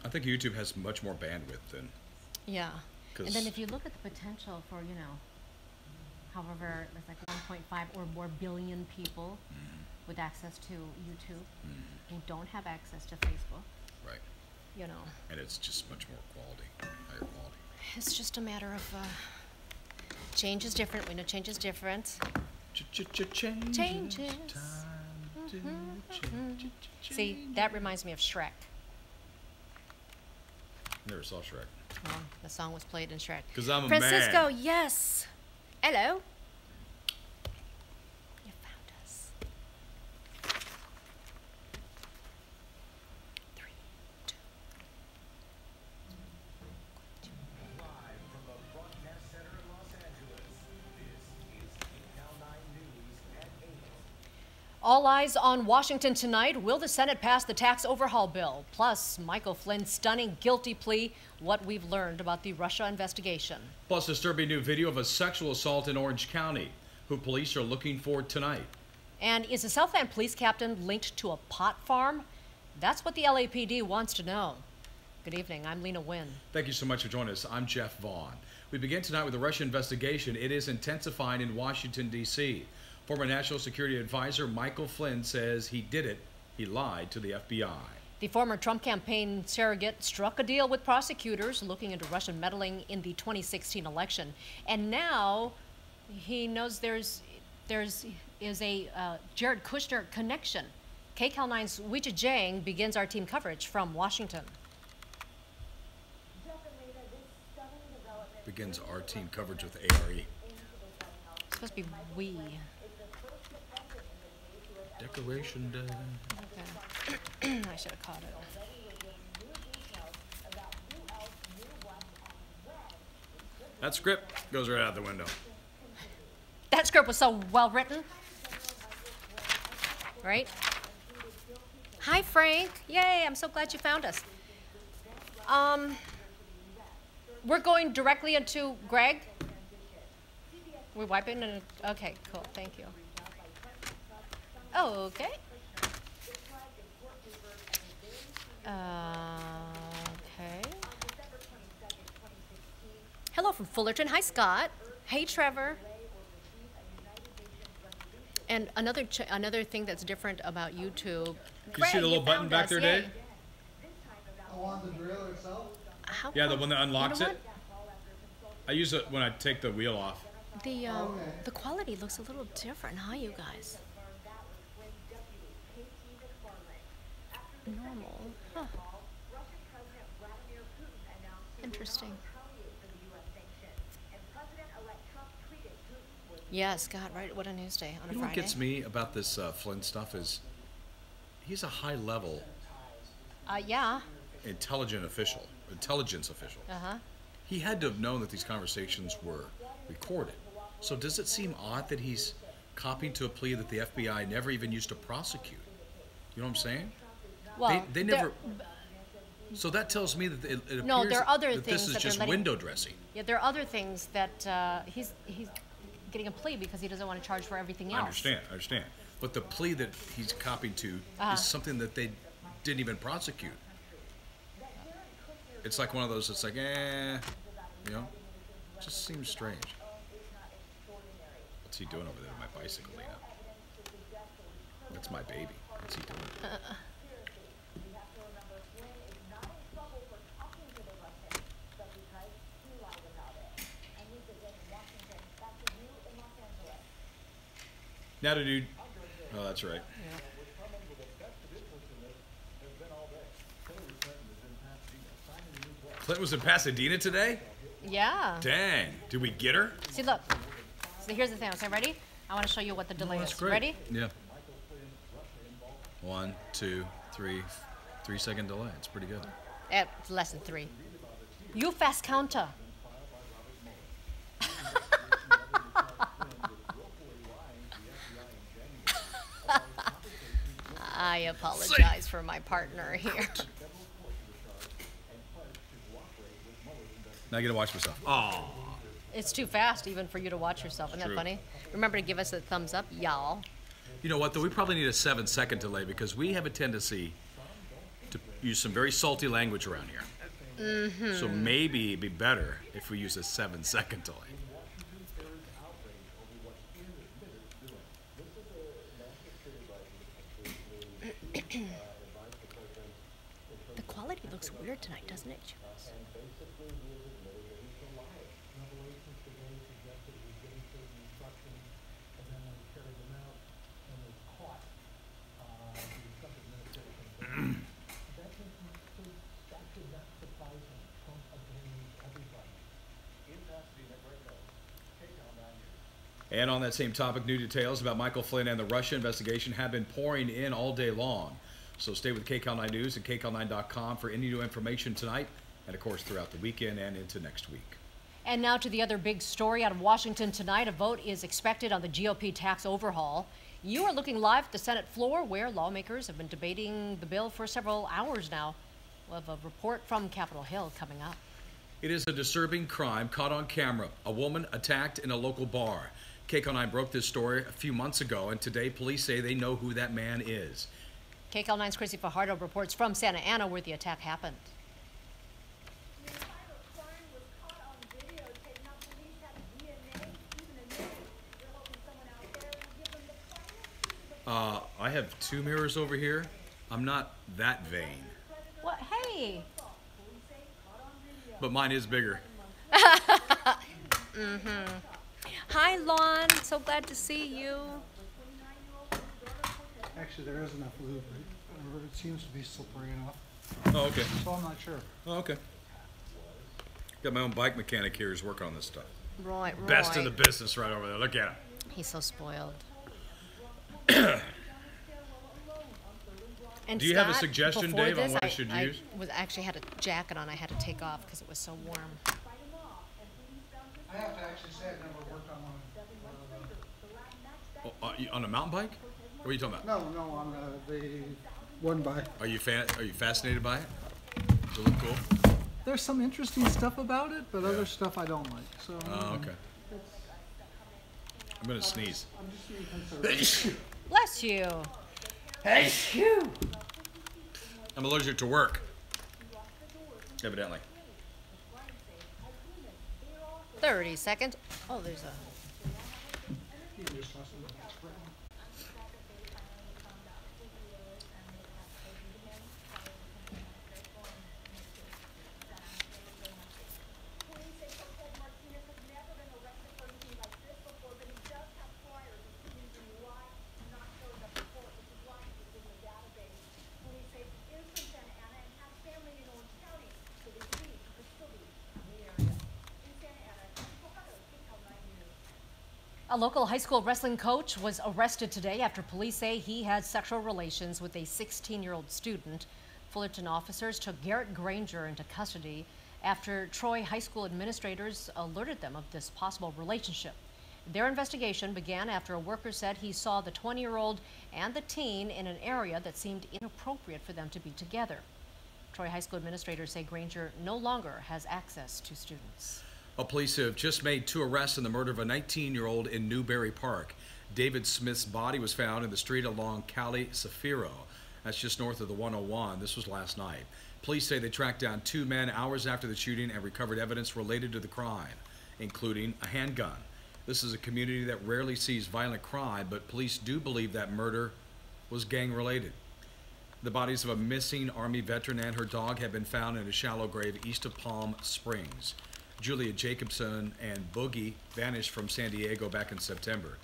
I think YouTube has much more bandwidth than. Yeah. And then if you look at the potential for, however, it's like 1.5 or more billion people with access to YouTube who don't have access to Facebook. Right. And it's just much more quality, higher quality. It's just a matter of change is different. We know change is different. Changes. See, that reminds me of Shrek. Never saw Shrek. Well, the song was played in Shrek. Because I'm a Francisco, man. yes. Hello. You found us. 3, 2. Live from the broadcast center in Los Angeles, this is kcal9 News at 8. All eyes on Washington tonight. Will the Senate pass the tax overhaul bill? Plus, Michael Flynn's stunning guilty plea, what we've learned about the Russia investigation. Plus, disturbing new video of a sexual assault in Orange County, who police are looking for tonight. And is a Southland police captain linked to a pot farm? That's what the LAPD wants to know. Good evening, I'm Lena Wynn. Thank you so much for joining us. I'm Jeff Vaughn. We begin tonight with the Russia investigation. It is intensifying in Washington, D.C. Former National Security Advisor Michael Flynn says he did it. He lied to the FBI. The former Trump campaign surrogate struck a deal with prosecutors looking into Russian meddling in the 2016 election. And now he knows there is a Jared Kushner connection. kcal9's Weijia Jiang begins our team coverage from Washington. Begins our team coverage with ARE. It's supposed to be we. Decoration Day. Okay. I should have caught it. That script goes right out the window. That script was so well written. Right? Hi, Frank. Yay, I'm so glad you found us. We're going directly into Greg. We're wiping and okay, cool, thank you. Okay. Okay. Hello from Fullerton. Hi, Scott. Hey, Trevor. And another thing that's different about YouTube. You see the little button back there, Dave? On the drill itself? Yeah, the one that unlocks it. I use it when I take the wheel off. The quality looks a little different, huh, you guys? Normal. Huh. Interesting. Yes, God, right? What a news day on a You know Friday. what gets me about this Flynn stuff is he's a high-level yeah. intelligence official. Uh-huh. He had to have known that these conversations were recorded. So does it seem odd that he's copying to a plea that the FBI never even used to prosecute? You know what I'm saying? Well, they never. So that tells me that it appears no, there are other that things this is that just they're letting, window dressing. Yeah, there are other things that he's getting a plea because he doesn't want to charge for everything else. I understand. But the plea that he's copying to is something that they didn't even prosecute. It's like one of those. It's like, it just seems strange. What's he doing over there on my bicycle, Lena? That's my baby. What's he doing? Now, dude. Oh, that's right. Yeah. Clinton was in Pasadena today? Yeah. Dang. Did we get her? See, look. So here's the thing. Okay, ready? I want to show you what the delay That's is. great. Ready? Yeah. 1, 2, 3. 3-second delay. It's pretty good. It's less than 3. You fast counter. I apologize for my partner here. Now I get to watch myself. Oh. It's too fast even for you to watch yourself. Isn't that True. funny? Remember to give us a thumbs up, y'all. You know what, though? We probably need a 7-second delay because we have a tendency use some very salty language around here. Mm-hmm. So maybe it'd be better if we use a 7-second delay. The quality looks weird tonight, doesn't it, Jules? And on that same topic, new details about Michael Flynn and the Russia investigation have been pouring in all day long. So stay with KCAL9 News and kcal9.com for any new information tonight, and of course throughout the weekend and into next week. And now to the other big story out of Washington tonight. A vote is expected on the GOP tax overhaul. You are looking live at the Senate floor, where lawmakers have been debating the bill for several hours now. We'll have a report from Capitol Hill coming up. It is a disturbing crime caught on camera. A woman attacked in a local bar. KCAL9 broke this story a few months ago, and today police say they know who that man is. KCAL9's Chrissy Fajardo reports from Santa Ana, where the attack happened. I have 2 mirrors over here. I'm not that vain, What? Hey! but mine is bigger. Hi, Lon. So glad to see you. Actually, there is enough lube, right? Or it seems to be slippery enough, Oh, okay. so I'm not sure. Oh, okay. Got my own bike mechanic here who's working on this stuff. Right. Best in the business right over there. Look at him. He's so spoiled. And Do you have a Scott, suggestion, before Dave, on this, what I should use? Actually had a jacket on. I had to take off because it was so warm. I have to actually say I've never worked on one. On a mountain bike? What are you talking about? No, on the one by. Are you fascinated by it? Does it look cool? There's some interesting stuff about it, but other stuff I don't like. So. Oh, okay. I'm gonna sneeze. I'm just being conservative. Bless you. I'm allergic to work. Evidently. 30 seconds. Oh, there's a. You can just listen to that spring. A local high school wrestling coach was arrested today after police say he had sexual relations with a 16-year-old student. Fullerton officers took Garrett Granger into custody after Troy High School administrators alerted them of this possible relationship. Their investigation began after a worker said he saw the 20-year-old and the teen in an area that seemed inappropriate for them to be together. Troy High School administrators say Granger no longer has access to students. Well, police have just made 2 arrests in the murder of a 19-year-old in Newberry Park. David Smith's body was found in the street along Cali Safiro. That's just north of the 101. This was last night. Police say they tracked down 2 men hours after the shooting and recovered evidence related to the crime, including a handgun. This is a community that rarely sees violent crime, but police do believe that murder was gang-related. The bodies of a missing Army veteran and her dog have been found in a shallow grave east of Palm Springs. Julia Jacobson and Boogie vanished from San Diego back in September.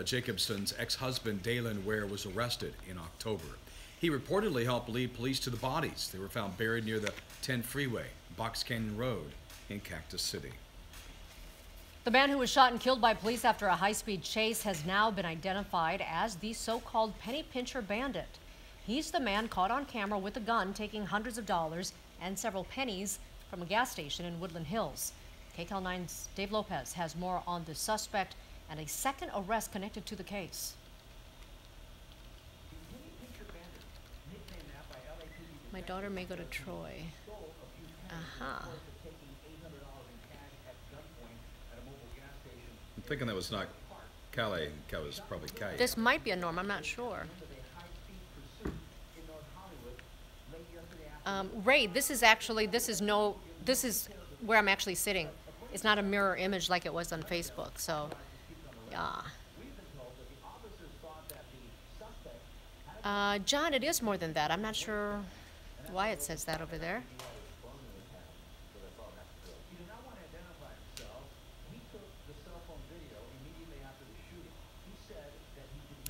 Jacobson's ex-husband, Dalen Ware, was arrested in October. He reportedly helped lead police to the bodies. They were found buried near the 10 freeway, Box Canyon Road in Cactus City. The man who was shot and killed by police after a high-speed chase has now been identified as the so-called penny pincher bandit. He's the man caught on camera with a gun taking hundreds of dollars and several pennies from a gas station in Woodland Hills. KCAL9's Dave Lopez has more on the suspect and a second arrest connected to the case. My daughter may go to Troy. I'm thinking that was not Calais. That was probably Calais. This might be a norm, I'm not sure. Ray, this is where I'm actually sitting. It's not a mirror image like it was on Facebook. So, yeah. John, it is more than that. I'm not sure why it says that over there.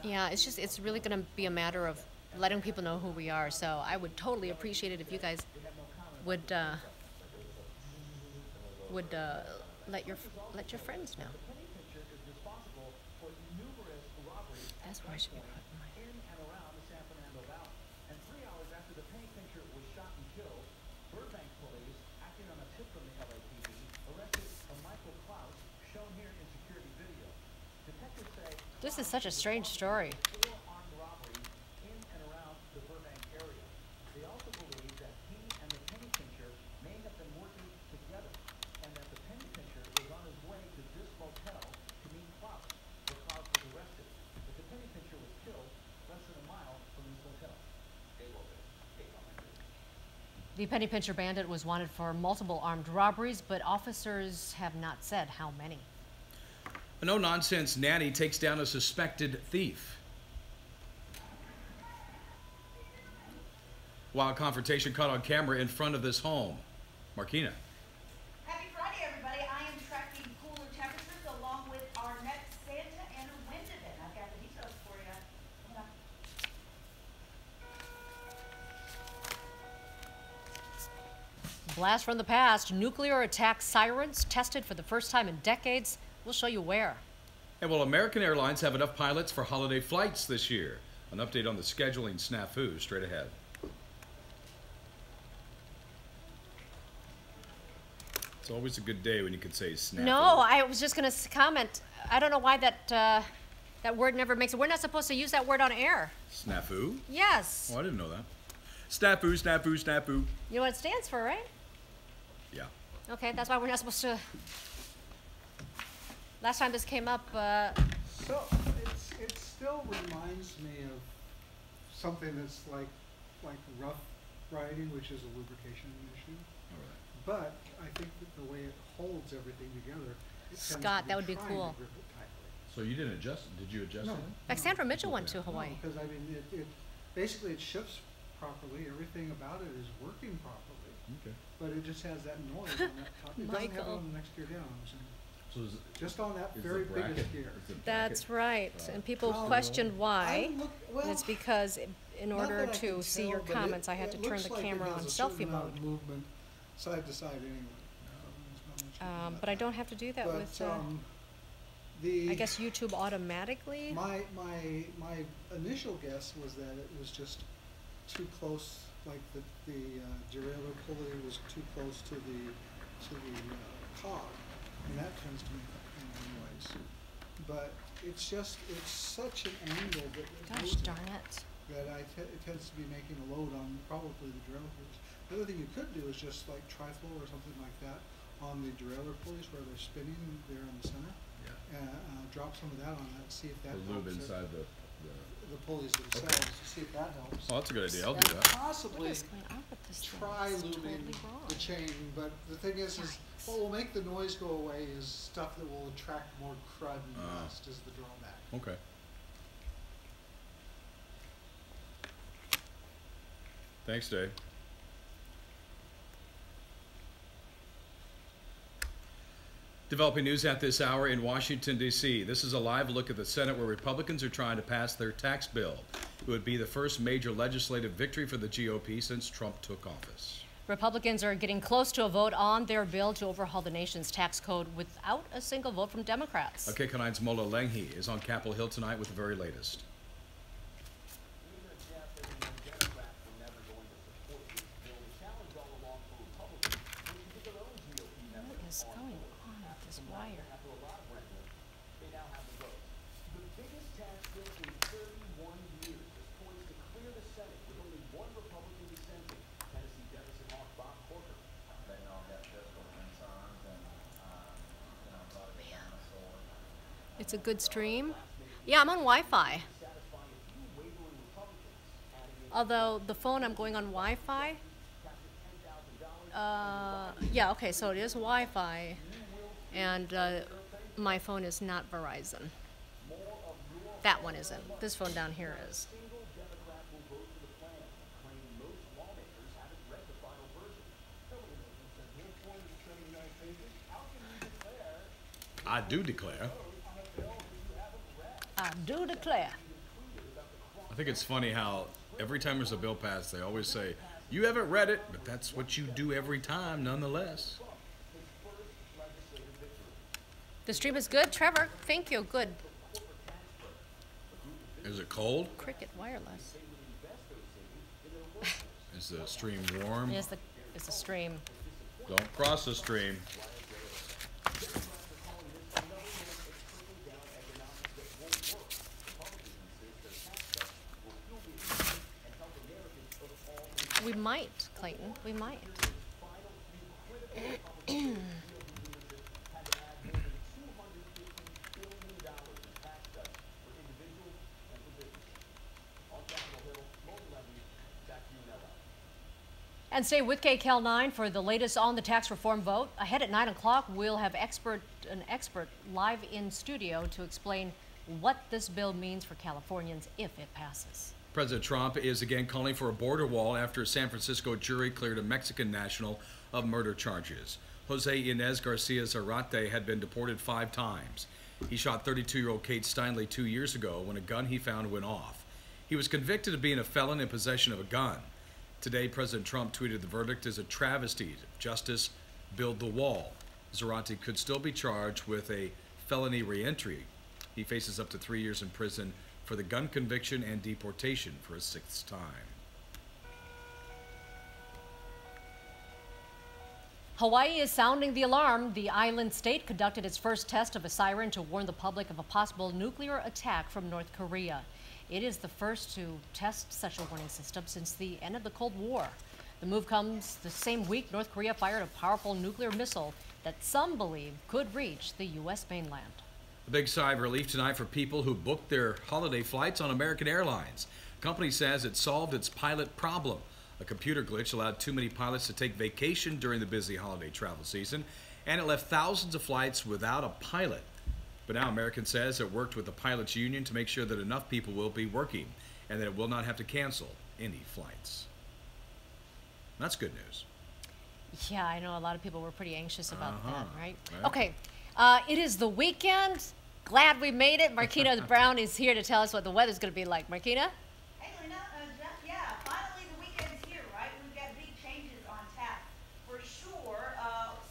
Yeah, it's really going to be a matter of letting people know who we are. So I would totally appreciate it if you guys would let your friends know. That's where I should be putting my. This is such a strange story. The penny pincher bandit was wanted for multiple armed robberies, but officers have not said how many. A no-nonsense nanny takes down a suspected thief. Wild confrontation caught on camera in front of this home. Marquina. Happy Friday, everybody. I am tracking cooler temperatures along with our next Santa and a wind event. I've got the details for you. Coming up. Blast from the past, nuclear attack sirens tested for the first time in decades. We'll show you where. And will American Airlines have enough pilots for holiday flights this year? An update on the scheduling snafu straight ahead. It's always a good day when you can say snafu. No, I was just going to comment. I don't know why that word never makes it. We're not supposed to use that word on air. Snafu? Yes. Oh, I didn't know that. Snafu, snafu, snafu. You know what it stands for, right? Yeah. Okay, that's why we're not supposed to. Last time this came up, So it still reminds me of something that's like rough riding, which is a lubrication issue. All right. But I think that the way it holds everything together, it tends Scott, to that would be trying cool. to grip it tightly. So you didn't adjust? Did you adjust No. it? like Sandra Mitchell went to Hawaii. Because I mean, it basically it shifts properly. Everything about it is working properly, Okay. but it just has that noise on that top. It doesn't have it Michael. on the next gear down. So So is, just on that is very the bracket, biggest gear. is the That's bracket, right. And people Well, questioned why. Well, And it's because in not order that I to can see tell, your but comments, I had to it turn looks the like it camera has on a certain selfie amount mode. of movement side to side anyway. So there's not much you can do about But I that. don't have to do that But, with, the I guess, YouTube automatically. my initial guess was that it was just too close, like the derailleur pulley was too close to the cog, and that tends to make noise. But it's such an angle that it Gosh moves darn at it. that it tends to be making a load on probably the derailleur pulleys. The other thing you could do is just like trifle or something like that on the derailleur pulleys where they're spinning there in the center. Yeah. Drop some of that on that, see if that The lube helps it. inside the The pulleys themselves, to see if that helps. Oh, that's a good idea. I'll And do that. What possibly is going on with this thing? try It's lubing totally wrong. the chain, but the thing is Yikes. what will make the noise go away is stuff that will attract more crud and Ah. dust is the drawback. Okay. Thanks, Dave. Developing news at this hour in Washington, D.C. This is a live look at the Senate where Republicans are trying to pass their tax bill. It would be the first major legislative victory for the GOP since Trump took office. Republicans are getting close to a vote on their bill to overhaul the nation's tax code without a single vote from Democrats. kcal9's Mola Lenghi is on Capitol Hill tonight with the very latest. What is going on with this wire? It's a good stream. Yeah, I'm on Wi-Fi. Although the phone I'm going on Wi-Fi, Yeah, okay, so it is Wi-Fi, and my phone is not Verizon. That one isn't. This phone down here is. Single Democrat will vote for the plan, claim most lawmakers haven't read the final version. Your point is 79 pages. How can you declare I do declare. on a bill that you haven't read? I do declare. I think it's funny how every time there's a bill passed, they always say, you haven't read it, but that's what you do every time nonetheless. The stream is good, Trevor. Thank you. Good. Is it cold? Cricket Wireless. Is the stream warm? It's the stream. Don't cross the stream. We might, Clayton. We might. And stay with kcal9 for the latest on the tax reform vote. Ahead at 9 o'clock, we'll have an expert live in studio to explain what this bill means for Californians if it passes. President Trump is again calling for a border wall after a San Francisco jury cleared a Mexican national of murder charges. Jose Inez Garcia Zarate had been deported 5 times. He shot 32-year-old Kate Steinle 2 years ago when a gun he found went off. He was convicted of being a felon in possession of a gun. Today, President Trump tweeted the verdict is a travesty of justice, build the wall. Zarate could still be charged with a felony reentry. He faces up to 3 years in prison for the gun conviction and deportation for a 6th time. Hawaii is sounding the alarm. The island state conducted its first test of a siren to warn the public of a possible nuclear attack from North Korea. It is the first to test such a warning system since the end of the Cold War. The move comes the same week North Korea fired a powerful nuclear missile that some believe could reach the U.S. mainland. A big sigh of relief tonight for people who booked their holiday flights on American Airlines. The company says it solved its pilot problem. A computer glitch allowed too many pilots to take vacation during the busy holiday travel season, and it left thousands of flights without a pilot. But now American says it worked with the pilots union to make sure that enough people will be working and that it will not have to cancel any flights. That's good news. Yeah, I know a lot of people were pretty anxious about that, right? Right. Okay, it is the weekend. Glad we made it. Marquina Brown is here to tell us what the weather's going to be like. Marquina? Hey, Lena, Jeff, yeah, finally the weekend's here, right? We've got big changes on tap for sure,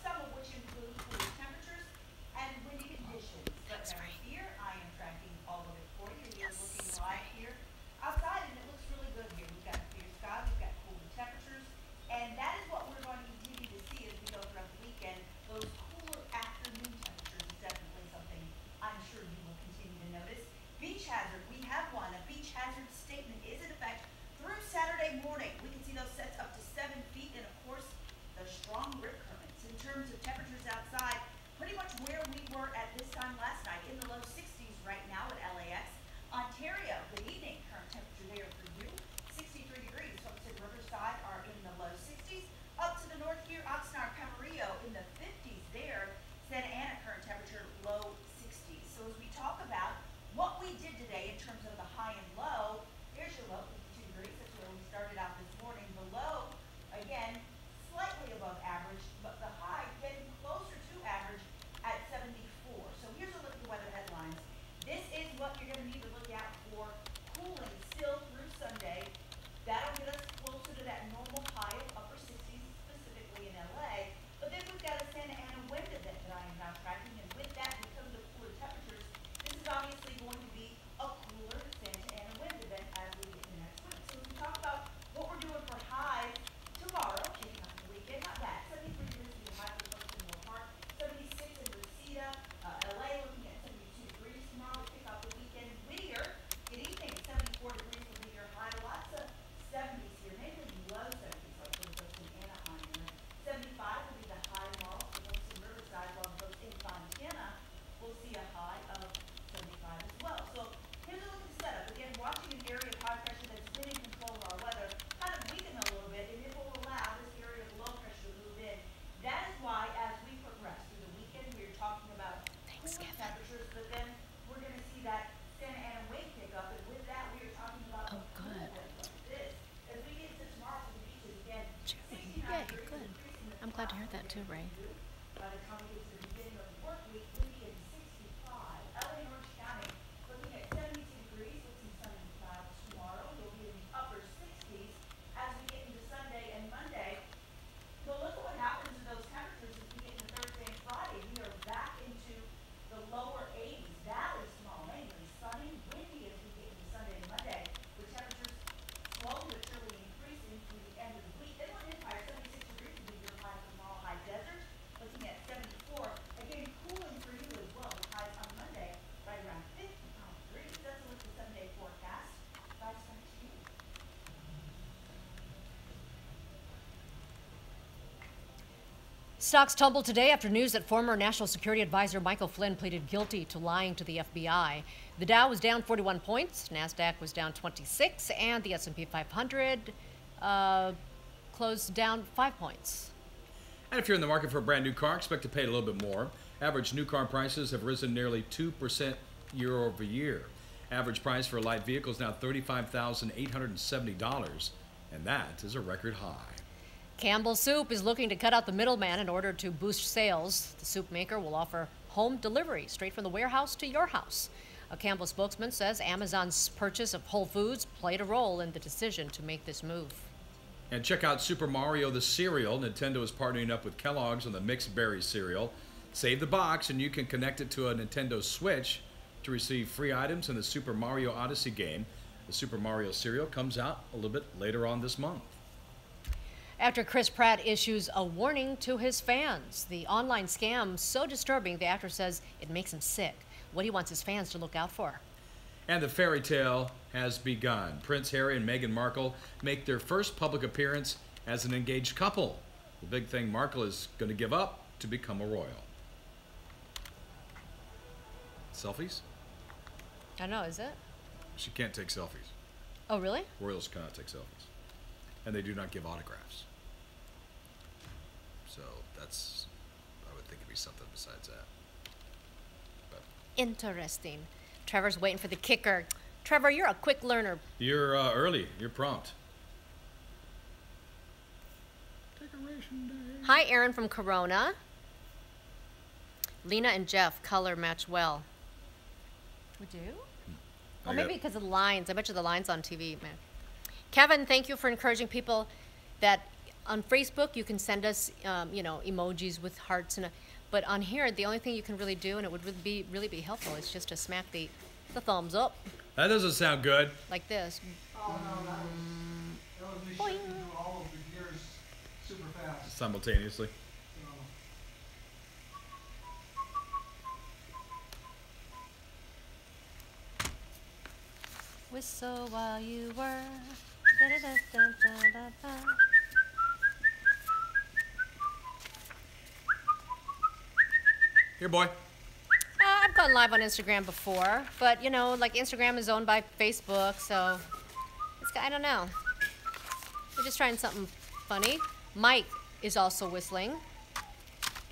some of which include cooler temperatures and windy conditions. But never fear, I am tracking all of it for you. You're looking live here outside, and it looks really good here. We've got clear skies, we've got cooler temperatures, and that is what we're going to continue to see as we go throughout the weekend. Those cooler afternoon temperatures is definitely something I'm sure you will continue to notice. Beach hazard, we have one. A beach hazard statement is in effect through Saturday morning. We can see those sets up to 7 feet, and of course, the strong rip currents. In terms of temperatures outside, pretty much where we were at this time last night, in the low 60s right now at LAX. Ontario, good evening. Current temperature there for you, 63 degrees. Folks in Riverside are in the low 60s. Up to the north here, Oxnard, Camarillo in the 50s there. Santa Ana, current temperature low 60s. So as we talk about what we did today in terms of the high and low, here's your low, 52 degrees. That's where we started out this morning. The low, again, slightly above average, but the high getting closer to average at 74. So here's a look at the weather headlines. This is what you're going to need to look out for. Cooling still through Sunday. That'll get us closer to that normal high of upper 60s, specifically in LA. But then we've got a Santa Ana wind event that I am now tracking, and with that, because of the cooler temperatures, this is obviously going to be a cooler Santa Ana wind event as we get into next week. So as we talk about what we're doing for highs tomorrow, Okay, good. I'm glad to hear that too, Ray. By the time we get to the beginning of the work week, windy and 65. LA and Orange County looking at 72 degrees with some sun and clouds tomorrow. You'll be in the upper 60s as we get into Sunday and Monday. But look at what happens to those temperatures as we get into Thursday and Friday. We are back into the lower 80s. Valley tomorrow, mainly sunny, windy as we get into Sunday and Monday, with temperatures slowly but surely increasing through the end of the week. Inland Empire, 76 degrees will be your high for tomorrow. High Desert, looking at 74. Again, cooling for you as well, with highs on Monday right around 55 degrees. That's a look at the 7-day forecast. Guys, back to you. Stocks tumbled today after news that former National Security Advisor Michael Flynn pleaded guilty to lying to the FBI. The Dow was down 41 points, NASDAQ was down 26, and the S&P 500 closed down 5 points. And if you're in the market for a brand new car, expect to pay a little bit more. Average new car prices have risen nearly 2% year over year. Average price for a light vehicle is now $35,870, and that is a record high. Campbell Soup is looking to cut out the middleman in order to boost sales. The soup maker will offer home delivery straight from the warehouse to your house. A Campbell spokesman says Amazon's purchase of Whole Foods played a role in the decision to make this move. And check out Super Mario the cereal. Nintendo is partnering up with Kellogg's on the Mixed Berry cereal. Save the box and you can connect it to a Nintendo Switch to receive free items in the Super Mario Odyssey game. The Super Mario cereal comes out a little bit later on this month. After Chris Pratt issues a warning to his fans. The online scam so disturbing, the actor says it makes him sick. What he wants his fans to look out for. And the fairy tale has begun. Prince Harry and Meghan Markle make their first public appearance as an engaged couple. The big thing, Markle is going to give up to become a royal. Selfies? I don't know, is it? She can't take selfies. Oh, really? Royals cannot take selfies. And they do not give autographs. So that's, I would think it'd be something besides that. But Interesting. Trevor's waiting for the kicker. Trevor, you're a quick learner. you're early. You're prompt. Decoration day. Hi, Aaron from Corona. Lena and Jeff, color match well. We do? Well, I maybe got- because of the lines. I bet you the lines on TV, man. Kevin, thank you for encouraging people that on Facebook you can send us, emojis with hearts but on here the only thing you can really do, and it would really be helpful, is just to smack the thumbs up That doesn't sound good. like this. Oh, no, that was me Boing. shifting through all of the gears super fast. Simultaneously. So, Whistle while you were. Da-da-da-da-da-da-da. Here, boy. I've gone live on Instagram before, but like Instagram is owned by Facebook, so I don't know. We're just trying something funny. Mike is also whistling.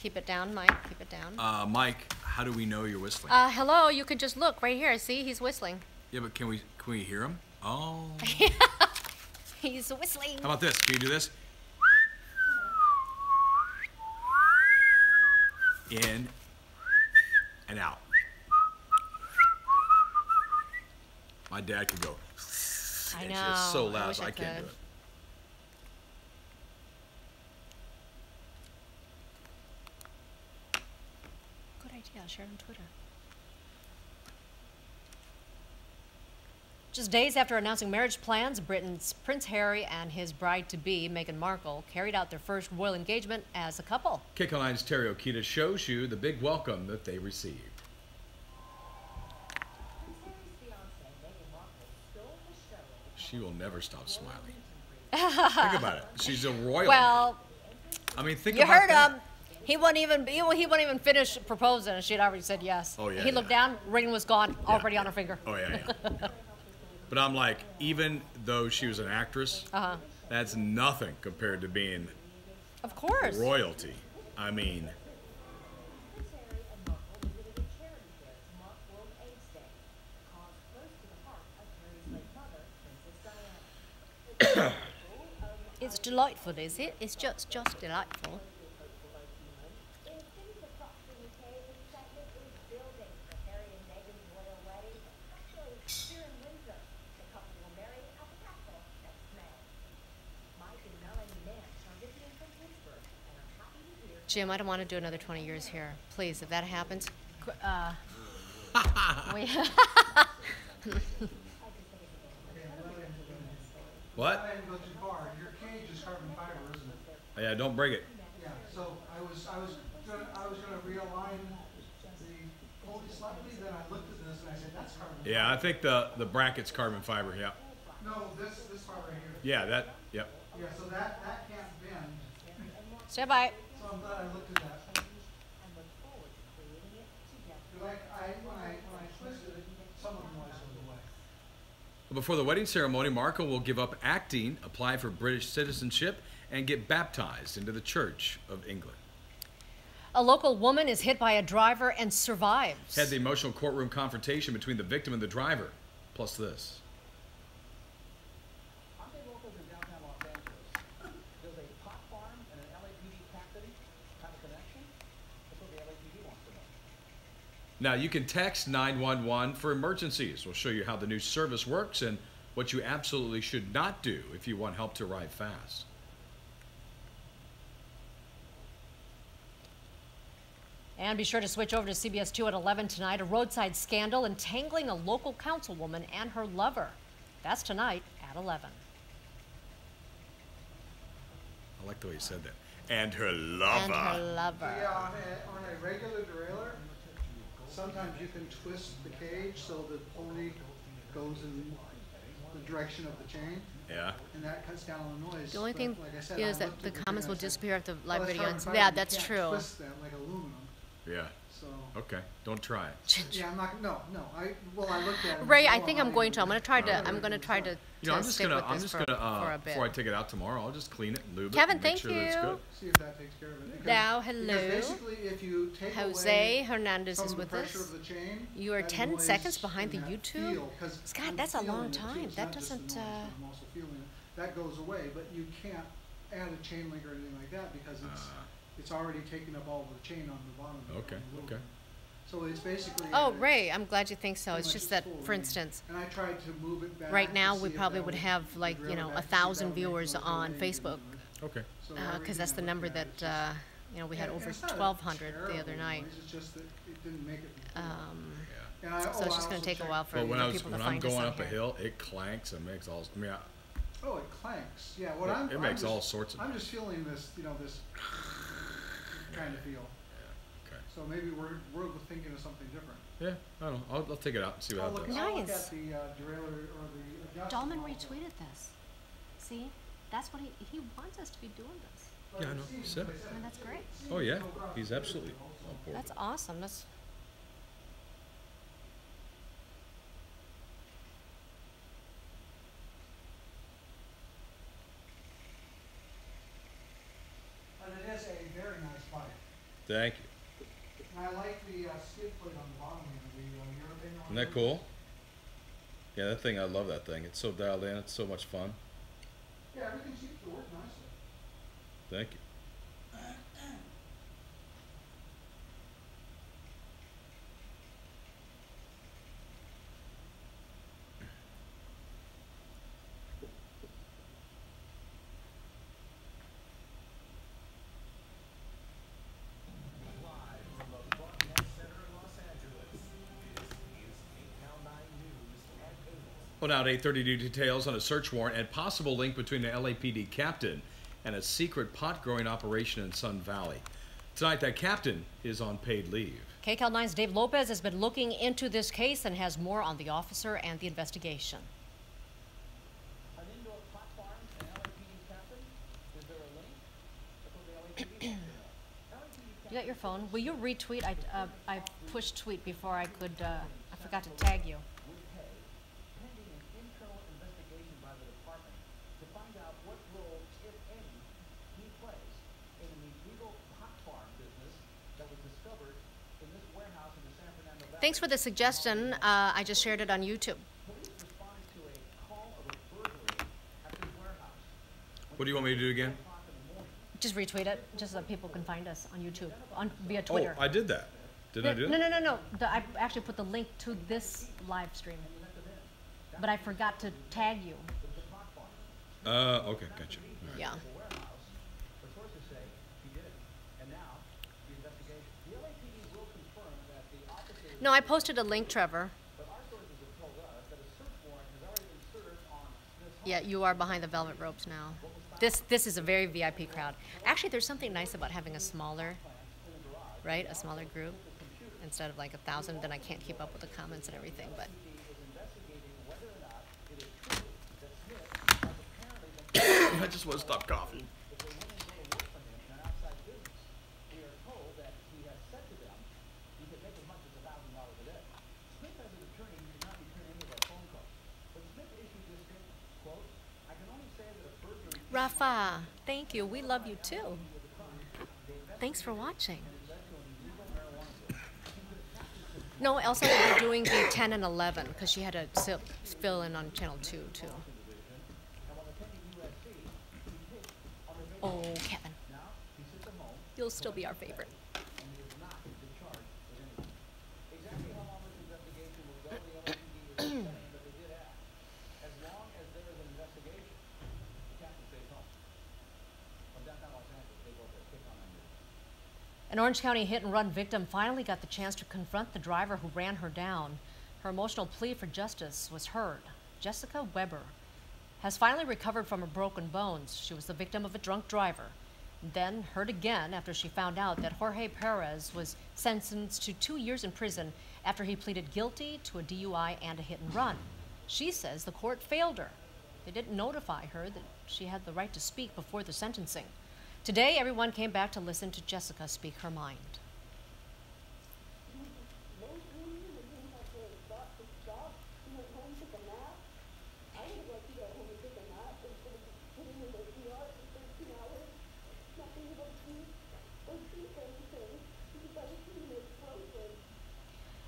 Keep it down, Mike. Keep it down. Mike, how do we know you're whistling? Hello. You can just look right here. See, he's whistling. Yeah, but can we hear him? Oh. He's whistling. How about this? Can you do this? In and out. My dad could go. I It's know. just so I loud, wish I I can't do could. it. Good idea. I'll share it on Twitter. Just days after announcing marriage plans, Britain's Prince Harry and his bride-to-be, Meghan Markle, carried out their first royal engagement as a couple. kcal9's Terry Okita shows you the big welcome that they received. She will never stop smiling. Think about it. She's a royal. Well, I mean, think you about heard that. him. He wouldn't even finish proposing, and she'd already said yes. Oh, yeah, He looked yeah. down, ring was gone, Yeah, already on yeah. her finger. Oh, yeah. But I'm like, even though she was an actress, Uh-huh. that's nothing compared to being Of course. royalty. I mean, Prince Harry and Markle visited a charity fair to mark World AIDS Day, a cause close to the heart of Harry's late mother, Princess Diana. Is It's delightful, is it? It's just delightful. In cities across the UK, excitement is building for Harry and Meghan's royal wedding. Actually, here in Windsor, the couple will marry at the castle next May. Mike and Melanie Nance are visiting from Pittsburgh and are happy to hear Jim, I don't want to do another 20 years here. Please, if that happens, we What? I didn't go too far. Your cage is carbon fiber, isn't it? Yeah, don't break it. Yeah, so I was gonna realign the pulley slightly, then I looked at this and I said, that's carbon fiber. Yeah, I think the bracket's carbon fiber. Yeah. No, this part right here. Yeah, that. Yep. Yeah, so that can't bend. stand by. So I'm glad I looked at that. and look forward to creating it together. Like when I twisted it, some of the noise goes away. Before the wedding ceremony, Markle will give up acting, apply for British citizenship, and get baptized into the Church of England. A local woman is hit by a driver and survives. Had the emotional courtroom confrontation between the victim and the driver. Plus this. I'm in locals in downtown Los Angeles. There's a pot farm and an LAPD captain kind of connection. That's what the LAPD wants to know. Now, you can text 911 for emergencies. We'll show you how the new service works and what you absolutely should not do if you want help to arrive fast. And be sure to switch over to CBS 2 at 11 tonight. A roadside scandal entangling a local councilwoman and her lover. That's tonight at 11. I like the way you said that. And her lover. And her lover. Yeah, on a regular derailleur, sometimes you can twist the cage so the pulley goes in the direction of the chain, Yeah. and that cuts down on the noise. The only But thing like I said, is I that looked the at comments thing will and I said, disappear if the "Oh, live it's video carbon ends. fiber, Yeah, you that's can't true. Twist that like aluminum. Yeah. So Okay. Don't try it. yeah, I'm not. No. I looked at it. and Ray, said, I "Oh, think I'm going to. I'm going to try to. I'm going to try to, You know, I'm just stick gonna. with I'm this just for, gonna. for a bit. Before I take it out tomorrow, I'll just clean it, and lube Kevin, it, and make thank sure that it's you. good. See if that takes care of it. Because- Now, because hello. basically, if you take Jose away Hernandez some is of the with pressure us. of the chain, You are that 10 noise seconds behind the and that YouTube? feel, 'cause God, I'm that's a long feeling it too. time. It's That not just the doesn't, noise, I'm also feeling it. That goes away, but you can't add a chain link or anything like that because it's already taken up all the chain on the bottom. of the Okay, little okay. one. So it's basically. Oh, Ray, I'm glad you think so. pretty It's much just its that, full for range. instance, And I tried to move it back. right to now see we if probably that would have like, drill you it know, back to see if that 1,000 would make viewers noise or on anything. Facebook. Okay. So Because everything that's I the looked number at, that, it's just- you know, we had and over it's not a 1,200 the other terrible night. noise, it's just that it didn't make it. Yeah. And I, So oh, it's I just going also to take a checked- while for But when the I was people to when I'm find us going on up a here. hill, it clanks and makes all. I mean, Oh, it clanks. Yeah, what It- I'm. it I'm makes just- all sorts of I'm noise. just feeling this, this kind of feel. okay. So maybe we're thinking of something different. Yeah. I don't know. I'll take it out and see what I'll that look, does. I'll look Nice. at the derailleur or the adjustment. Dolman also. retweeted this. See? That's what he wants us to be doing this. But Yeah, I it know. seems, Said like it. I said, I mean, that's great. it seems Oh yeah. to go across He's the absolutely also. on board That's with it. awesome. That's But it is a very nice bike. Thank you. And I like the skid plate on the bottom here, the urethane one. Isn't that cool? Yeah, that thing. I love that thing. It's so dialed in. It's so much fun. Yeah, everything seems to work nicely. Thank you. Live from the Broadcast Center in Los Angeles, this is kcal9 News at 8. Well, now at 8:30, new details on a search warrant and possible link between the LAPD captain and a secret pot-growing operation in Sun Valley. Tonight, that captain is on paid leave. KCAL9's Dave Lopez has been looking into this case and has more on the officer and the investigation. An indoor pot farm and LAPD captain? Is there a link? That's what the LAPD wants to know. LAPD You got your phone? Will you retweet? I pushed tweet before I could. I forgot to tag you. would pay, pending an internal investigation by the department to find out what role, if any, he plays in an illegal pot farm business that was discovered in this warehouse in the San Fernando Valley. Thanks for the suggestion. I just shared it on YouTube. Police responded to a call of a burglary at this warehouse. What do you want me to do again? Just retweet it, just so that people can find us on YouTube, via Twitter. Oh, I did that. Did I do No, that? no, no, no. I actually put the link to this live stream, but I forgot to tag you. Okay, gotcha. All right. Yeah. But sources say she did it. And now, the investigation. The LAPD will confirm that the officers, No, I posted a link, Trevor. but our sources have told us that a search warrant has already been served on Smith's home. Yeah, you are behind the velvet ropes now. This is a very VIP crowd. Actually, there's something nice about having a smaller, right? A smaller group instead of like 1,000. Then I can't keep up with the comments and everything. But I just want to stop coughing. If they went and go to work for him in an outside business, we are told that he has said to them, you could make as much as $1,000 a day. Smith, as an attorney, he did not return any of our phone calls. But Smith issued this statement, quote, I can only say that a burglary Rafa, thank you. We love you too. Thanks for watching. No, Elsa will be doing the 10 and 11 because she had to fill in on channel 2 too. Oh, Kevin. You'll still be our favorite. and he is not been charged with anything. Exactly how long this investigation will go, the LAPD is saying, but they did ask. As long as there is an investigation, the captain stays home. From downtown Los Angeles, Dave Lopez, kcal9 News. An Orange County hit-and-run victim finally got the chance to confront the driver who ran her down. Her emotional plea for justice was heard. Jessica Weber has finally recovered from her broken bones. She was the victim of a drunk driver, then hurt again after she found out that Jorge Perez was sentenced to 2 years in prison after he pleaded guilty to a DUI and a hit-and-run. She says the court failed her. They didn't notify her that she had the right to speak before the sentencing. Today, everyone came back to listen to Jessica speak her mind.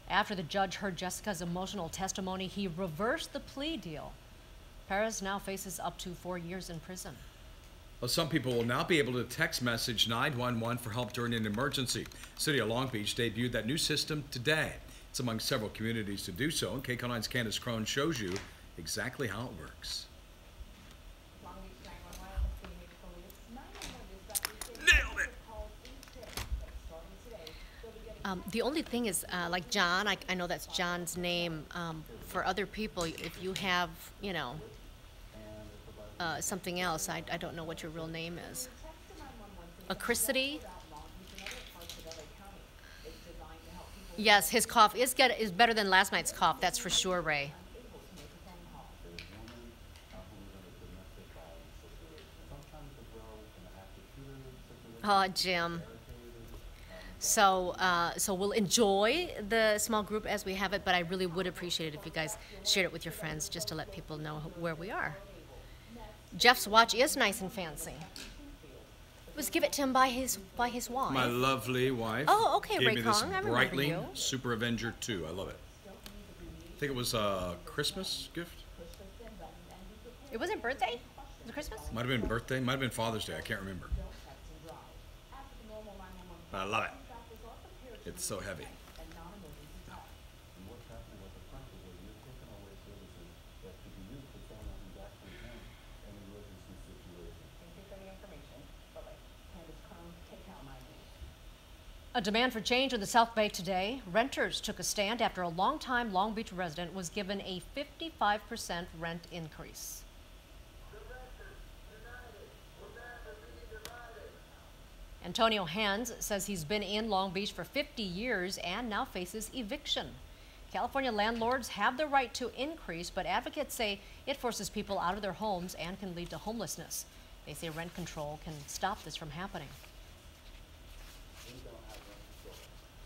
After the judge heard Jessica's emotional testimony, he reversed the plea deal. Perez now faces up to 4 years in prison. Well, some people will now be able to text message 911 for help during an emergency. City of Long Beach debuted that new system today. It's among several communities to do so, and kcal9's Candace Crone shows you exactly how it works. Nailed it! The only thing is, like John, I know that's John's name. For other people, if you have, you know, something else, I don't know what your real name is. Acricity? Yes, his cough is better than last night's cough, that's for sure, Ray. Oh, Jim. So we'll enjoy the small group as we have it, but I really would appreciate it if you guys shared it with your friends just to let people know where we are. Jeff's watch is nice and fancy. It was given to him by his wife. My lovely wife. Oh, okay, gave Ray me this Kong, I remember Breitling you. Super Avenger 2. I love it. I think it was a Christmas gift. It wasn't birthday? Was it Christmas? Might have been birthday. Might have been Father's Day. I can't remember. But I love it. It's so heavy. A demand for change in the South Bay today. Renters took a stand after a longtime Long Beach resident was given a 55% rent increase. Antonio Hands says he's been in Long Beach for 50 years and now faces eviction. California landlords have the right to increase, but advocates say it forces people out of their homes and can lead to homelessness. They say rent control can stop this from happening. We don't have rent control.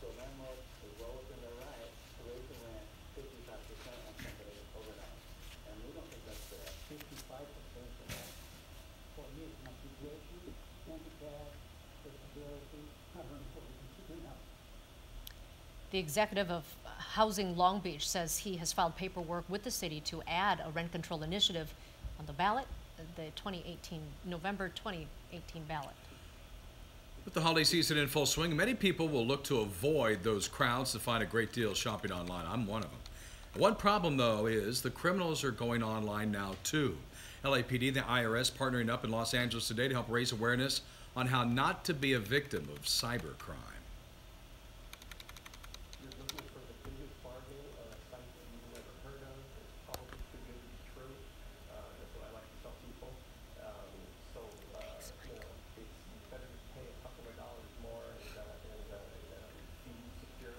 So landlords is well within their right to raise the rent 55% on somebody overnight. And we don't think that's fair. 55% for that. For me, my situation, handicap, disability, I don't know what we can do now. The executive of Housing Long Beach says he has filed paperwork with the city to add a rent control initiative on the ballot the 2018 November 2018 ballot. With the holiday season in full swing, many people will look to avoid those crowds to find a great deal shopping online. I'm one of them. One problem, though, is the criminals are going online now, too. LAPD and the IRS partnering up in Los Angeles today to help raise awareness on how not to be a victim of cybercrime. You're looking for the biggest bargain or a site that you've never heard of. It's probably too good to be true. That's what I like to tell people. It's better to pay a couple of dollars more and be secure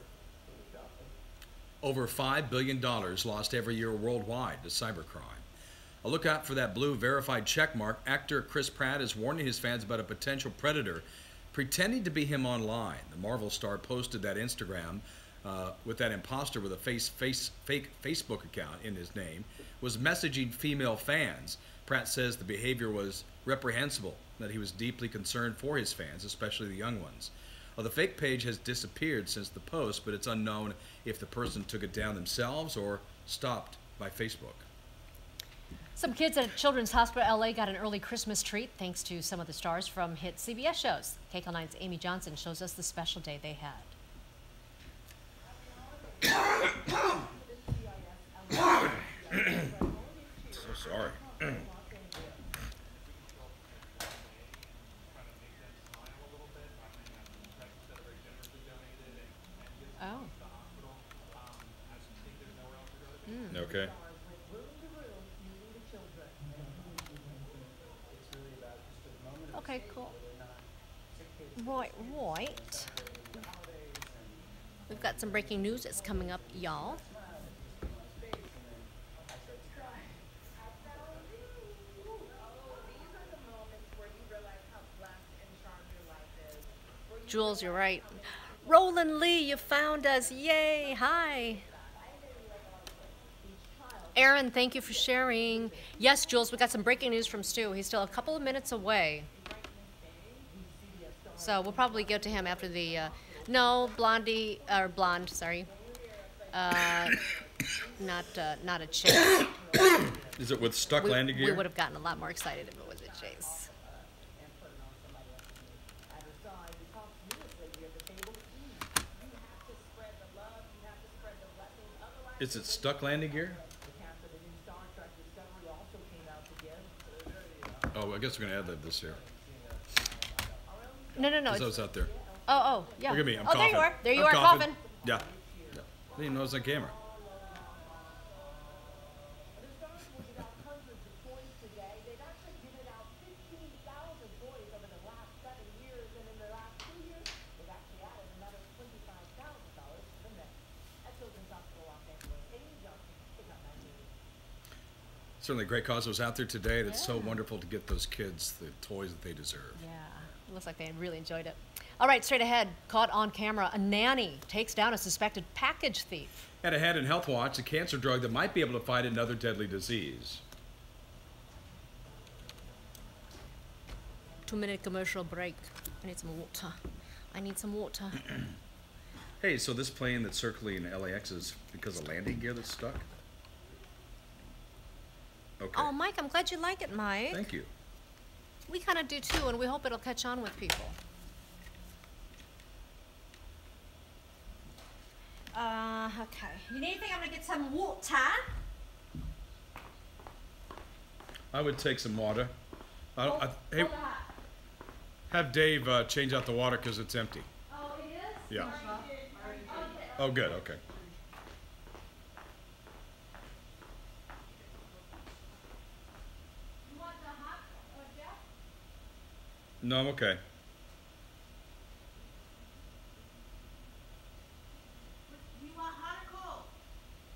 when you're shopping. Over $5 billion lost every year worldwide to cybercrime. A look out for that blue verified check mark. Actor Chris Pratt is warning his fans about a potential predator pretending to be him online. The Marvel star posted that Instagram with that imposter with a fake Facebook account in his name, was messaging female fans. Pratt says the behavior was reprehensible, that he was deeply concerned for his fans, especially the young ones. The fake page has disappeared since the post, but it's unknown if the person took it down themselves or stopped by Facebook. Some kids at Children's Hospital LA got an early Christmas treat thanks to some of the stars from hit CBS shows. KCAL9's Amy Johnson shows us the special day they had. So sorry. Oh. Okay. Okay, cool. Right. We've got some breaking news that's coming up, y'all. Jules, you're right. Roland Lee, you found us. Yay. Hi. Aaron, thank you for sharing. Yes, Jules, we got some breaking news from Stu. He's still a couple of minutes away. So we'll probably go to him after the, no, blonde, sorry. Not a chase. Is it with stuck landing gear? We would have gotten a lot more excited if it was a chase. Is it stuck landing gear? Oh, I guess we're going to add that this year. No. Because I was out there. Oh, yeah. Look at me, I'm coughing. coughing. There you are. There you I'm are, coughing. Yeah. I didn't even know it was on camera. Certainly a great cause was out there today. It's so wonderful to get those kids the toys that they deserve. Yeah, it looks like they really enjoyed it. All right, straight ahead, caught on camera, a nanny takes down a suspected package thief. And ahead in Health Watch, a cancer drug that might be able to fight another deadly disease. 2-minute commercial break. I need some water. Hey, so this plane that's circling LAX is because of landing gear that's stuck? Okay. Oh, Mike, I'm glad you like it, Mike. Thank you. We kind of do too, and we hope it'll catch on with people. Okay. You need anything? I'm gonna get some water. I would take some water. Hey, Hold that. have Dave change out the water because it's empty. Oh, it is? Yeah. Okay. Oh, good. Okay. You want the hot, Jeff? No, I'm okay. You want hot or cold?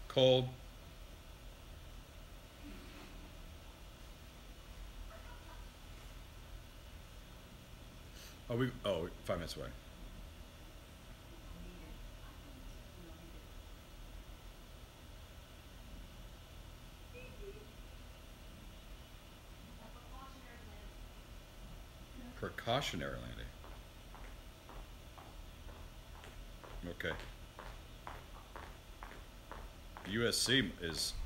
Cold. Oh, 5 minutes away. Precautionary landing. Okay. USC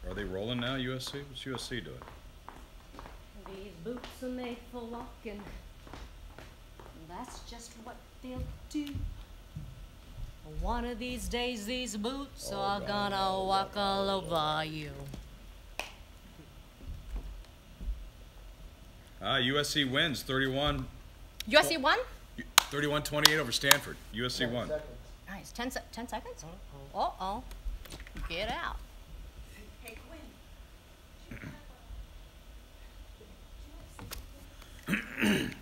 are they rolling now, USC? What's USC doing? Indeed. boots are made for walking. That's just what they'll do. One of these days, these boots are gonna walk all over you. USC wins 31. USC won? 31-28 over Stanford. USC won. Nice. 10 seconds? Uh-oh. Get out. Hey, Quinn.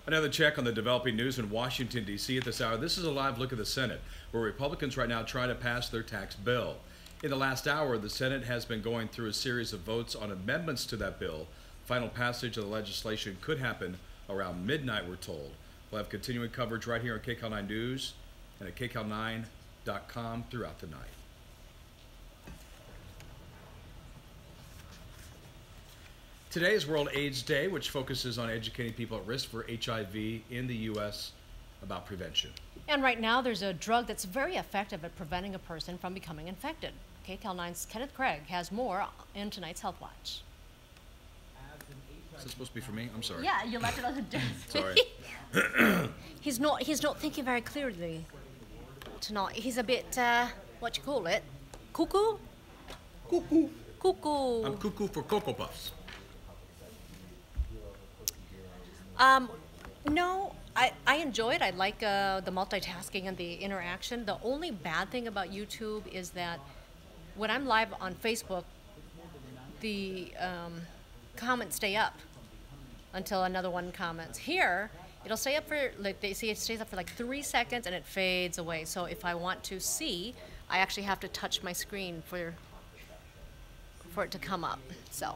Another check on the developing news in Washington, D.C. at this hour. This is a live look at the Senate, where Republicans right now try to pass their tax bill. In the last hour, the Senate has been going through a series of votes on amendments to that bill. Final passage of the legislation could happen around midnight, we're told. We'll have continuing coverage right here on KCAL9 News and at kcal9.com throughout the night. Today is World AIDS Day, which focuses on educating people at risk for HIV in the U.S. about prevention. And right now, there's a drug that's very effective at preventing a person from becoming infected. KCAL9's Kenneth Craig has more in tonight's Health Watch. Is this supposed to be for me? I'm sorry. Yeah, you left it on the desk. Sorry. He's not thinking very clearly tonight. He's a bit, what you call it? Cuckoo? Cuckoo. Cuckoo. I'm cuckoo for Cocoa Puffs. No, I enjoy it. I like the multitasking and the interaction. The only bad thing about YouTube is that when I'm live on Facebook, the comments stay up until another one comments. Here, it'll stay up for, like they see, it stays up for like 3 seconds and it fades away. So if I want to see, I actually have to touch my screen for it to come up. So,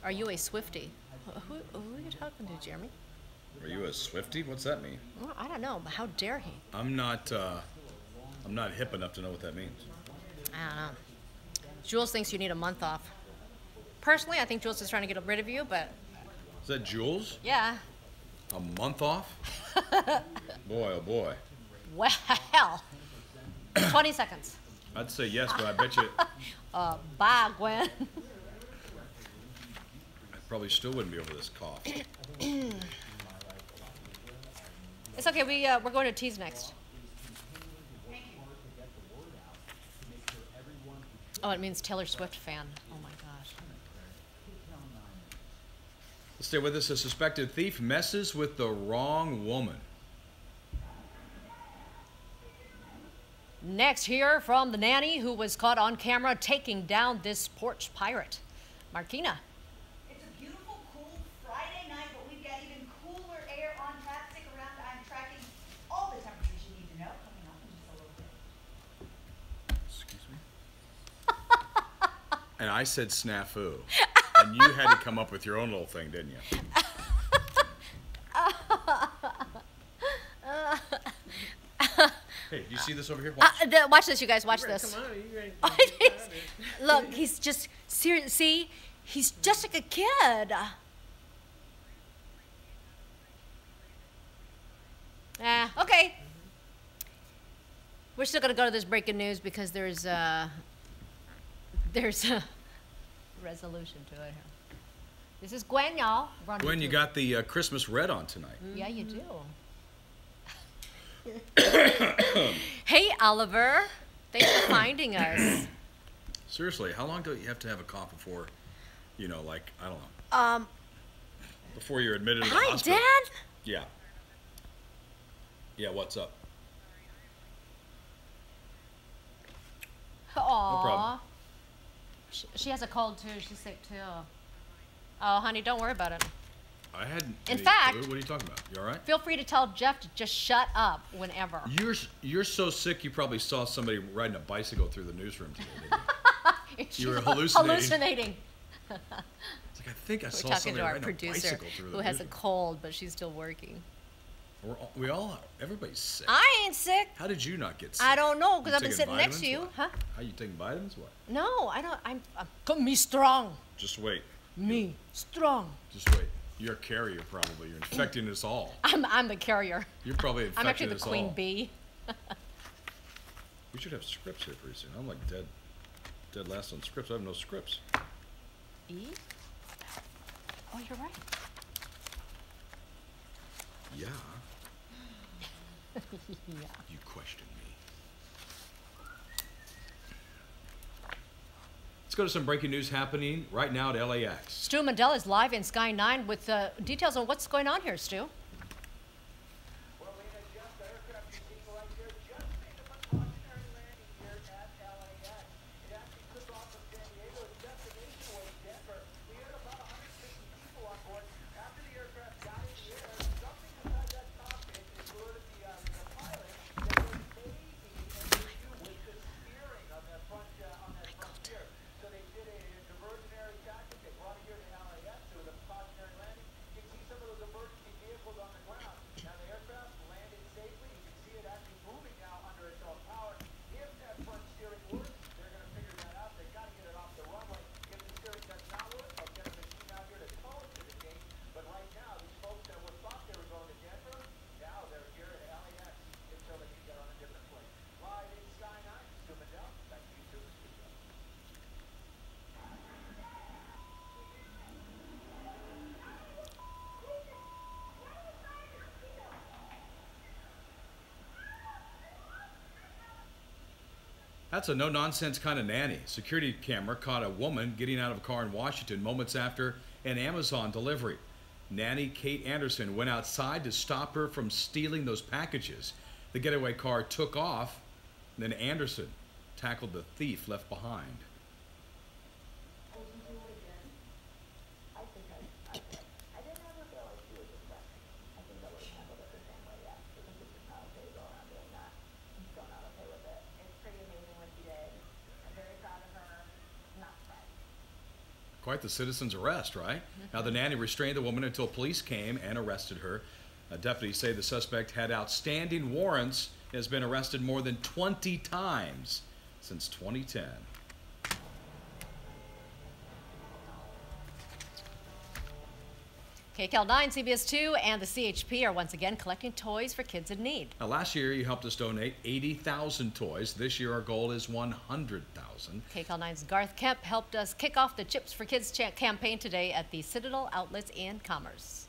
are you a Swiftie? Who are you talking to, Jeremy? Are you a Swiftie? What's that mean? Well, I don't know, but how dare he? I'm not hip enough to know what that means. I don't know. Jules thinks you need a month off. Personally, I think Jules is trying to get rid of you, but Is that Jules? yeah. A month off? Boy, oh boy. Well, 20 seconds. I'd say yes, but I bet you Bye, Gwen. I probably still wouldn't be over this cough. It's okay. We're going to tease next. Oh, it means Taylor Swift fan. Oh my gosh. Stay with us. A suspected thief messes with the wrong woman. Next, hear from the nanny who was caught on camera taking down this porch pirate. Markina. It's a beautiful, cool Friday night, but we've got even cooler air on tap. Stick around. I'm tracking all the temperatures you need to know coming up in just a little bit. Excuse me? And I said snafu. And you had to come up with your own little thing, didn't you? Hey, do you see this over here? Watch this, you guys. Watch this. Come on, you ready? Look, he's just serious. See, he's just like a kid. Okay. We're still gonna go to this breaking news because there's a resolution to it here. This is Gwen, y'all. We're on Gwen, you YouTube. got the Christmas red on tonight. Yeah, you do. Hey, Oliver. Thanks for finding us. Seriously, how long do you have to have a cough before, I don't know, before you're admitted to the Hi, hospital? Dad. Yeah. Yeah, what's up? Aww. problem. She has a cold too. She's sick too. Oh, honey, don't worry about it. I hadn't. In any fact- clue. What are you talking about? You all right? Feel free to tell Jeff to just shut up whenever. You're so sick. You probably saw somebody riding a bicycle through the newsroom today. Didn't you? You were hallucinating. It's like I think I We're saw talking somebody to our riding a producer bicycle through the who has a newsroom. cold, but she's still working. Everybody's sick. I ain't sick. How did you not get sick? I don't know, because You I've been taking sitting next to you. vitamins? Huh? What? How you taking vitamins? What? No, I don't. I'm me strong. Just wait. Me strong. Just wait. You're a carrier, probably. You're infecting us all. I'm the carrier. You're probably infecting I'm actually the us queen all. bee. We should have scripts here pretty soon. I'm like dead. Dead last on scripts. I have no scripts. E? Oh, you're right. Yeah. Yeah. You question me. Let's go to some breaking news happening right now at LAX. Stu Mandel is live in Sky 9 with details on what's going on here, Stu. Well, Lena, just the aircraft you're seeing right there just made a precautionary landing here at LAX. It actually took off from San Diego. Its destination was Denver. We had about 150 people on board. After the aircraft got in the air, something inside that cockpit alerted the pilot that there may be an issue with the steering on that front steer. So they did a diversionary tactic. They brought it here to LAX. It was a precautionary landing. You can see some of those emergency vehicles on the ground. Now the aircraft landed safely. You can see it actually moving now under its own power. If that front steering works, they're going to figure that out. They've got to get it off the runway. If the steering does not work, they'll get a machine out here to tow it to the gate. But right now, these folks that thought they were going to Denver, now they're here at LAX until they can get on a different plane. Live in Sky 9, Stu Mandel, back to you to the studio. That's a no-nonsense kind of nanny. Security camera caught a woman getting out of a car in Washington moments after an Amazon delivery. Nanny Kate Anderson went outside to stop her from stealing those packages. The getaway car took off, and then Anderson tackled the thief left behind. Would you do it again? I think I didn't ever feel like she was aggressive. I think I would have handled it the same way, yeah. Because it's just not okay to go around doing that. I'm still not okay with it. It's pretty amazing what she did. I'm very proud of her. Not surprised. Quite the citizen's arrest, right? Now, the nanny restrained the woman until police came and arrested her. Deputies say the suspect had outstanding warrants and has been arrested more than 20 times since 2010. KCAL9, CBS 2, and the CHP are once again collecting toys for kids in need. Now, last year you helped us donate 80,000 toys. This year our goal is 100,000. KCAL9's Garth Kemp helped us kick off the Chips for Kids campaign today at the Citadel Outlets in Commerce.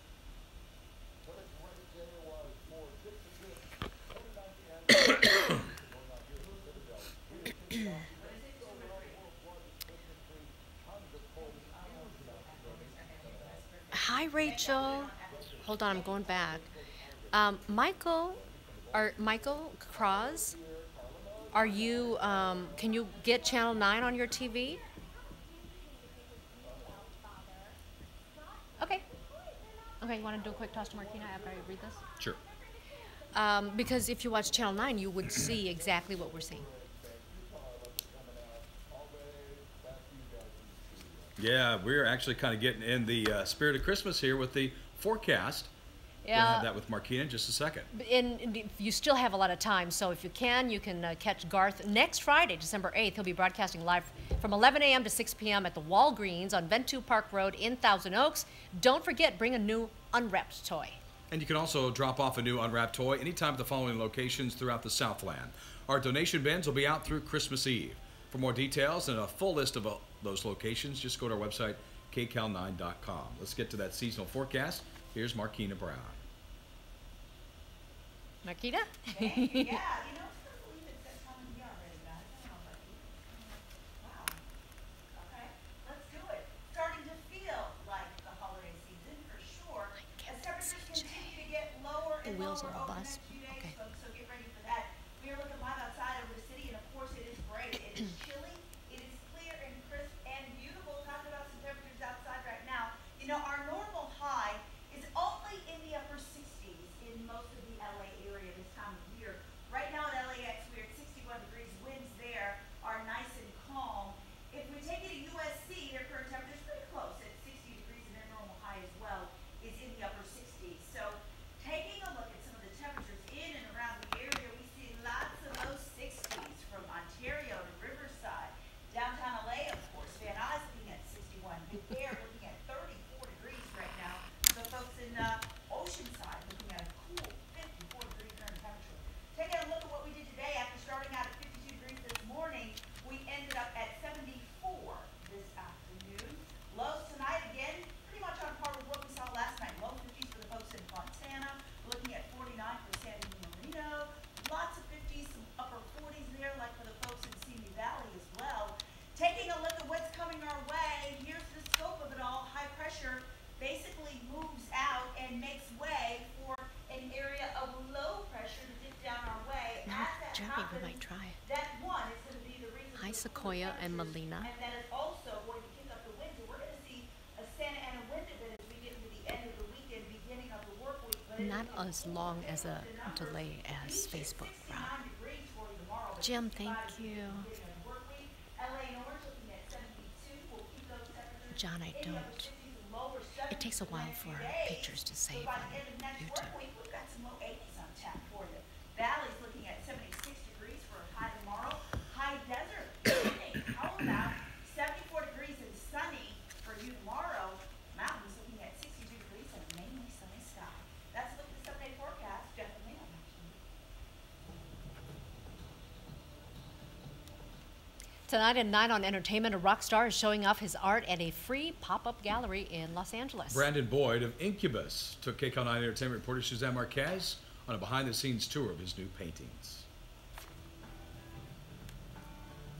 What a great day it was for Chips for Kids. 29th anniversary going on here at the Citadel. We have kicked off the overall world's largest Christmas tree. Tons of toys, huge amounts of donations. Hi, Rachel. Hold on, I'm going back. Michael Cross, are you, can you get Channel 9 on your TV? Okay. Okay, you want to do a quick toss to Marquina after I read this? Sure. Because if you watch Channel 9, you would see exactly what we're seeing. Yeah, we're actually kind of getting in the spirit of Christmas here with the forecast. We'll Yeah. have that with Marquina in just a second. And you still have a lot of time, so if you can catch Garth next Friday, December 8th. He'll be broadcasting live from 11 a.m. to 6 p.m. at the Walgreens on Ventura Park Road in Thousand Oaks. Don't forget, bring a new unwrapped toy. And you can also drop off a new unwrapped toy anytime at the following locations throughout the Southland. Our donation bins will be out through Christmas Eve. For more details and a full list of those locations, just go to our website, kcal9.com. Let's get to that seasonal forecast. Here's Marquina Brown. Marquita? Yeah, you know, it's hard to believe it's that time of year already, guys. I don't know about you. Wow. Okay, let's do it. Starting to feel like the holiday season for sure. As temperatures continue to get lower and The wheels lower on the over the bus. next few days, Okay. so get ready for that. We are looking live outside over the city, and of course it is great. It is chilly, it is clear and crisp and beautiful. Talking about some temperatures outside right now. You know, our normal high is only in the upper 60s in most of the LA area this time of year. Right now at LAX, we're at 61 degrees. Winds there are nice and calm. If we take it to USC, their current temperature is pretty close at 60 degrees, and their normal high as well is in the upper 60s. So taking a look at some of the temperatures and makes way for an area of low pressure to dip down our way. No, As that Jeremy, we happens, might try. that one is going to be the reason Hi, for the Sequoia cooler and temperatures, Melina. and that is also going to kick up the winds. And we're going to see a Santa Ana wind event as we get into the end of the weekend, beginning of the work week. But Not as long as a delay as Facebook, Rob. Jim, thank you. John, I don't. It takes a while for pictures to save on YouTube. We've got some low 80s on tap for you. Valley's looking at 76 degrees for a high tomorrow. High desert, how about 74 degrees and sunny for you tomorrow? Mountains looking at 62 degrees and a mainly sunny sky. That's a look at the 7-day forecast. Jeff and Leon. Tonight at 9 on Entertainment, a rock star is showing off his art at a free pop-up gallery in Los Angeles. Brandon Boyd of Incubus took kcal9 Entertainment reporter Suzanne Marquez on a behind-the-scenes tour of his new paintings.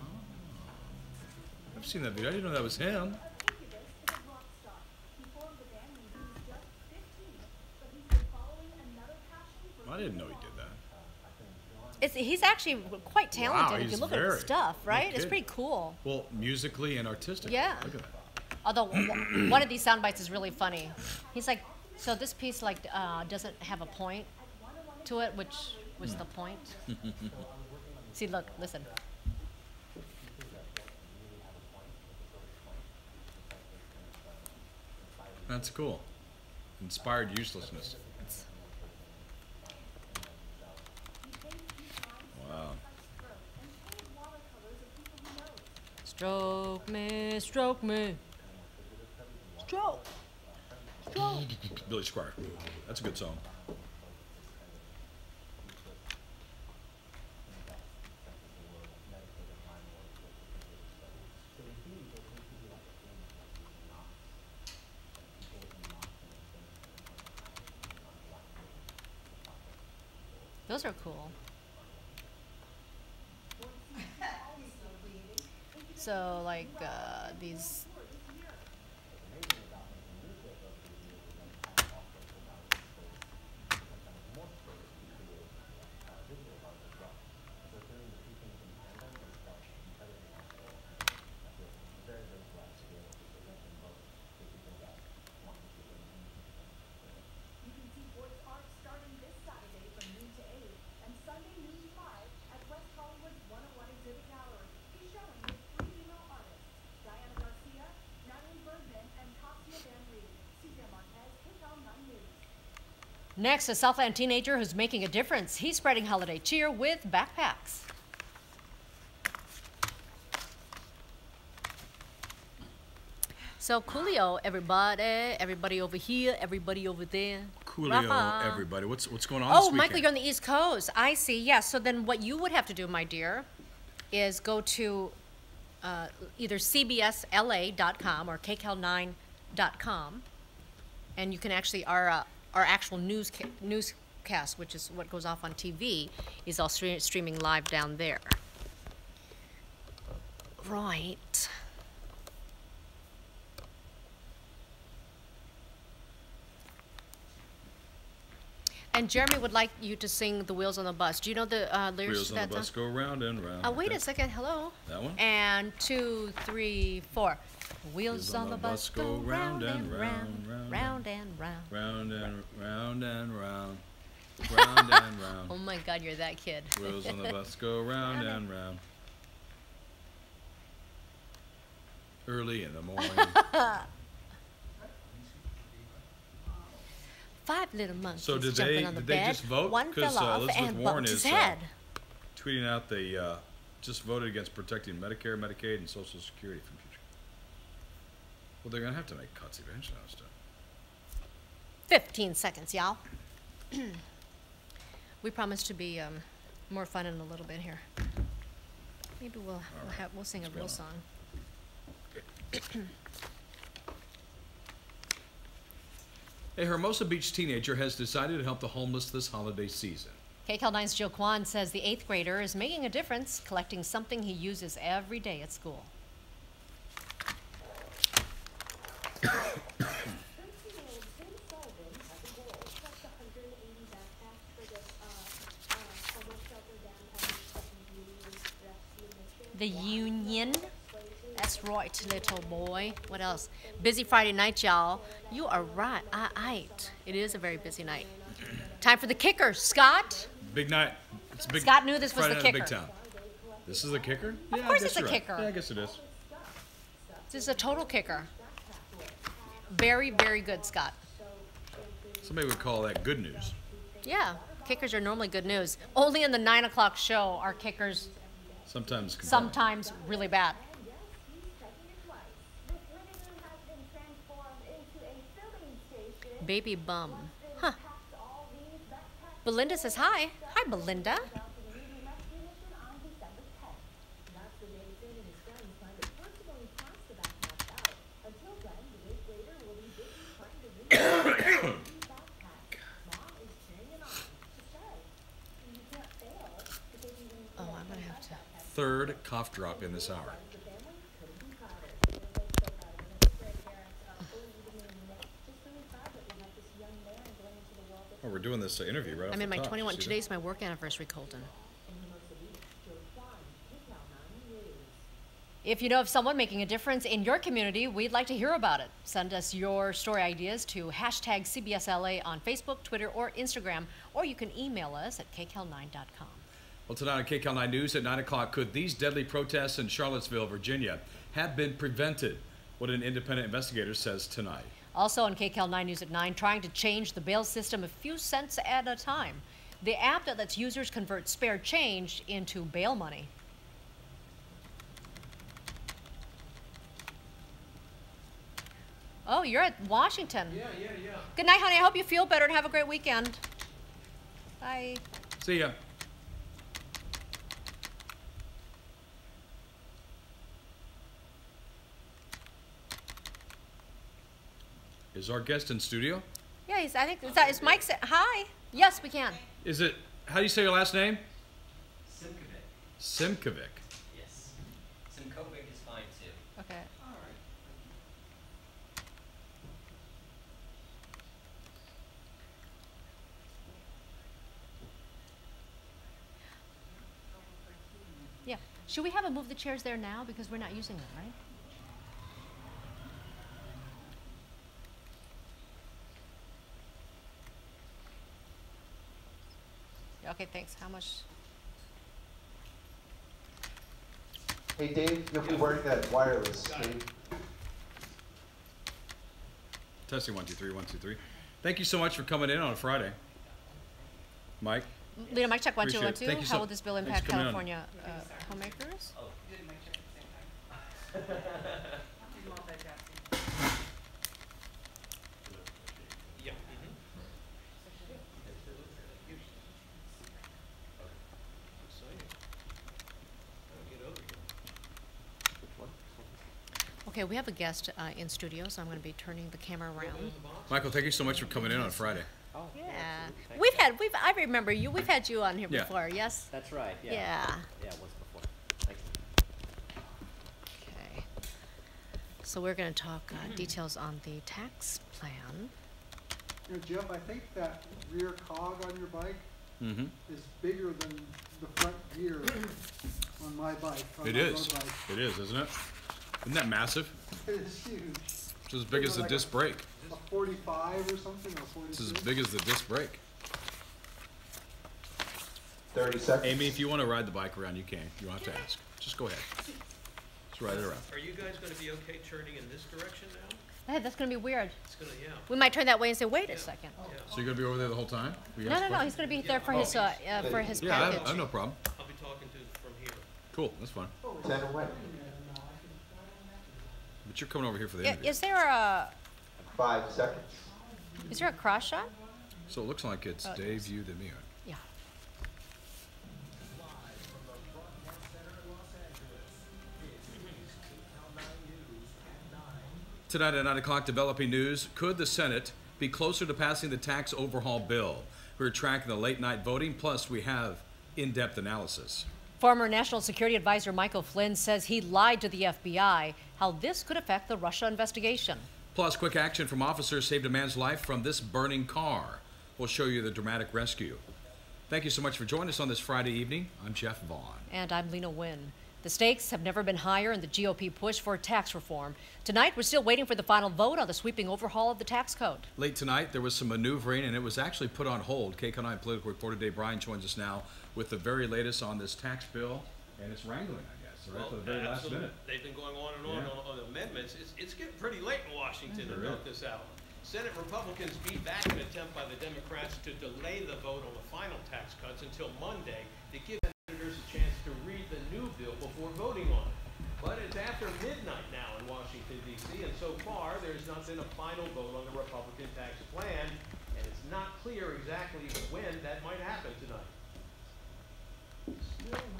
Oh. I've seen that video. I didn't know that was him. I didn't know he did that. He's actually quite talented if he's you look at very. his stuff, No right? It's kidding. pretty cool. Well, musically and artistically. Yeah. Look at that. Although one of these sound bites is really funny. He's like, so this piece like doesn't have a point to it, which was the point. See, look, listen. That's cool. Inspired uselessness. Wow. Stroke me, stroke me. Stroke. Stroke. Billy Squire. That's a good song. Those are cool. So like these. Next, a Southland teenager who's making a difference. He's spreading holiday cheer with backpacks. So Coolio, everybody over here, everybody over there. Coolio, everybody. What's going on Oh, this weekend? Michael, you're on the East Coast. I see. Yeah. So then, what you would have to do, my dear, is go to either cbsla.com or kcal9.com, and you can actually our actual newscast, which is what goes off on TV, is all streaming live down there. Right. And Jeremy would like you to sing "The Wheels on the Bus." Do you know the lyrics Wheels to on that the bus song? go round and round. Wait a second. Hello. That one? And 2, 3, 4. Wheels on the bus go round and round, round and round. Round and round and round. Round and round. Oh my God, you're that kid. Wheels on the bus go round and round. Early in the morning. 5 little monkeys So did jumping they on the did they bed. just vote? One Because fell off Elizabeth and Warren bumped his is head. tweeting out they just voted against protecting Medicare, Medicaid, and Social Security from future. Well, they're gonna have to make cuts eventually on stuff. 15 seconds, y'all. We promise to be more fun in a little bit here. Maybe we'll sing a real song. A Hermosa Beach teenager has decided to help the homeless this holiday season. KCAL9's Joe Kwan says the 8th grader is making a difference, collecting something he uses every day at school. The Union. That's right, little boy. What else? Busy Friday night, y'all. You are right. It is a very busy night. Time for the kicker. Scott? Big night. It's big. Scott knew this was Friday the night in kicker. Big Town. This is the kicker? Of course it's a you're right. kicker. Yeah, I guess it is. This is a total kicker. Very, very good, Scott. Somebody would call that good news. Yeah, kickers are normally good news. Only in the 9 o'clock show are kickers Sometimes. sometimes really bad. And yes, he's checking it twice. This living room has been transformed into a filling station. Baby bum. Once they Huh. packed all these backpacks Belinda says hi. Hi, Belinda. out to the Navy rescue mission on December 10th. That's the day Finn and his friends plan to personally pass the backpacks out. Until then, the eighth grader will be busy trying to read these backpacks. Mom is cheering him on. She says, "You can't fail because even Oh, I'm gonna have to. Third cough drop in this hour. the family couldn't be prouder." We're so proud of him. That's great, parents. Just really proud that we have this young man going into the world with Oh, we're doing this interview right off I'm in the my top. 21. See that? Today's my work anniversary, Colton. If you know of someone making a difference in your community, we'd like to hear about it. Send us your story ideas to hashtag CBSLA on Facebook, Twitter, or Instagram, or you can email us at kcal9.com. Well, tonight on KCAL9 News at 9 o'clock, could these deadly protests in Charlottesville, Virginia, have been prevented? What an independent investigator says tonight. Also on KCAL9 News at 9, trying to change the bail system a few cents at a time. The app that lets users convert spare change into bail money. Oh, you're at Washington. Yeah. Good night, honey. I hope you feel better and have a great weekend. Bye. See ya. Is our guest in studio? Yeah, I think is Mike. Hi. Yes, we can. Is it, how do you say your last name? Simkovic. Simkovic. Yes. Simkovic is fine too. Okay. Yeah. Should we have him move the chairs there now because we're not using them, right? Okay, thanks. How much? Hey Dave, you'll be wearing that wireless, Dave. Testing 1 2 3 1 2 3. Thank you so much for coming in on a Friday, Mike. Lena, mic check 1 2 1 Appreciate it. 2. Thank you How so- will this bill thanks impact for coming on. California homemakers? Oh. Yeah. Okay, we have a guest in studio, so I'm going to be turning the camera around. Michael, thank you so much for coming in on a Friday. Yeah, I remember you. We've had you on here Yeah. before. Yes. That's right, yeah. Yeah. Yeah, once before. Thank you. Okay. So we're going to talk details on the tax plan. You know, Jeff, I think that rear cog on your bike Mm-hmm. is bigger than the front gear on my bike, on It my is. road bike. It is, isn't it? Isn't that massive? It is huge. It's as big as the Like disc brake. A 45 or something, or It's as 46. big as the disc brake. 30 seconds. Amy, if you want to ride the bike around, you can. You don't have to ask. Just go ahead. Just ride it around. Are you guys gonna be okay turning in this direction now? Hey, that's going to be weird. It's gonna, yeah. We might turn that way and say, wait a second. So you're gonna be over there the whole time? We No, ask no, no. He's questions? going to be there for his Yeah, I package. have no problem. I'll be talking to from here. Cool, that's fine. 10 away. But you're coming over here for the Yeah, interview. is there a 5 seconds. cross shot? So it looks like it's Oh, Dave, you, then me. Right? Yeah. Tonight at 9 o'clock, developing news. Could the Senate be closer to passing the tax overhaul bill? We're tracking the late night voting, plus we have in-depth analysis. Former National Security Advisor Michael Flynn says he lied to the FBI, how this could affect the Russia investigation. Plus, quick action from officers saved a man's life from this burning car. We'll show you the dramatic rescue. Thank you so much for joining us on this Friday evening. I'm Jeff Vaughn. And I'm Lena Wynn. The stakes have never been higher in the GOP push for tax reform. Tonight, we're still waiting for the final vote on the sweeping overhaul of the tax code. Late tonight, there was some maneuvering, and it was actually put on hold. kcal9 political reporter Dave Bryan joins us now with the very latest on this tax bill, and it's wrangling, I guess, right, for the very last absolutely. minute. They've been going on and on on amendments. It's getting pretty late in Washington to milk this out. Senate Republicans beat back an attempt by the Democrats to delay the vote on the final tax cuts until Monday to give senators a chance to read the new bill before voting on it. But it's after midnight now in Washington, D.C., and so far there's not been a final vote on the Republican tax plan, and it's not clear exactly when that might happen tonight.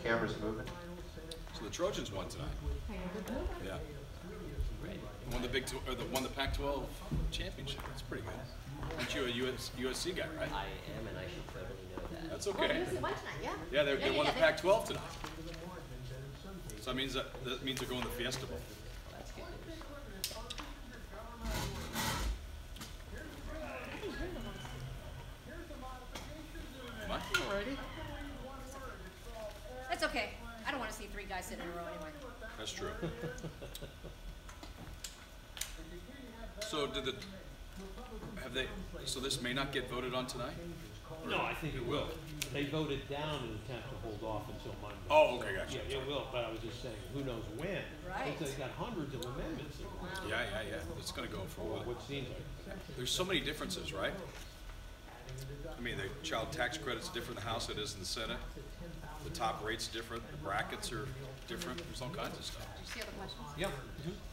Camera's moving. So the Trojans won tonight. Yeah. Won the won the Pac-12 championship. That's pretty good. Aren't you a USC guy, right? I am, and I should totally know that. That's okay. won tonight, yeah? Yeah, they won the Pac-12 tonight. So that means that means they're going to the Fiesta Bowl. That's good news. What? Alrighty. That's okay. I don't want to see three guys sitting in a row anyway. That's true. So so this may not get voted on tonight? No, I think it will. They voted down an attempt to hold off until Monday. Oh, okay, gotcha. Yeah, it will, but I was just saying, who knows when? Right. They've got hundreds of amendments. Yeah. It's going to go for a while. What seems like. There's so many differences, right? I mean, the child tax credit's different in the House than it is in the Senate. The top rate's different. The brackets are different. There's all kinds of stuff. Did you see other questions? Yeah.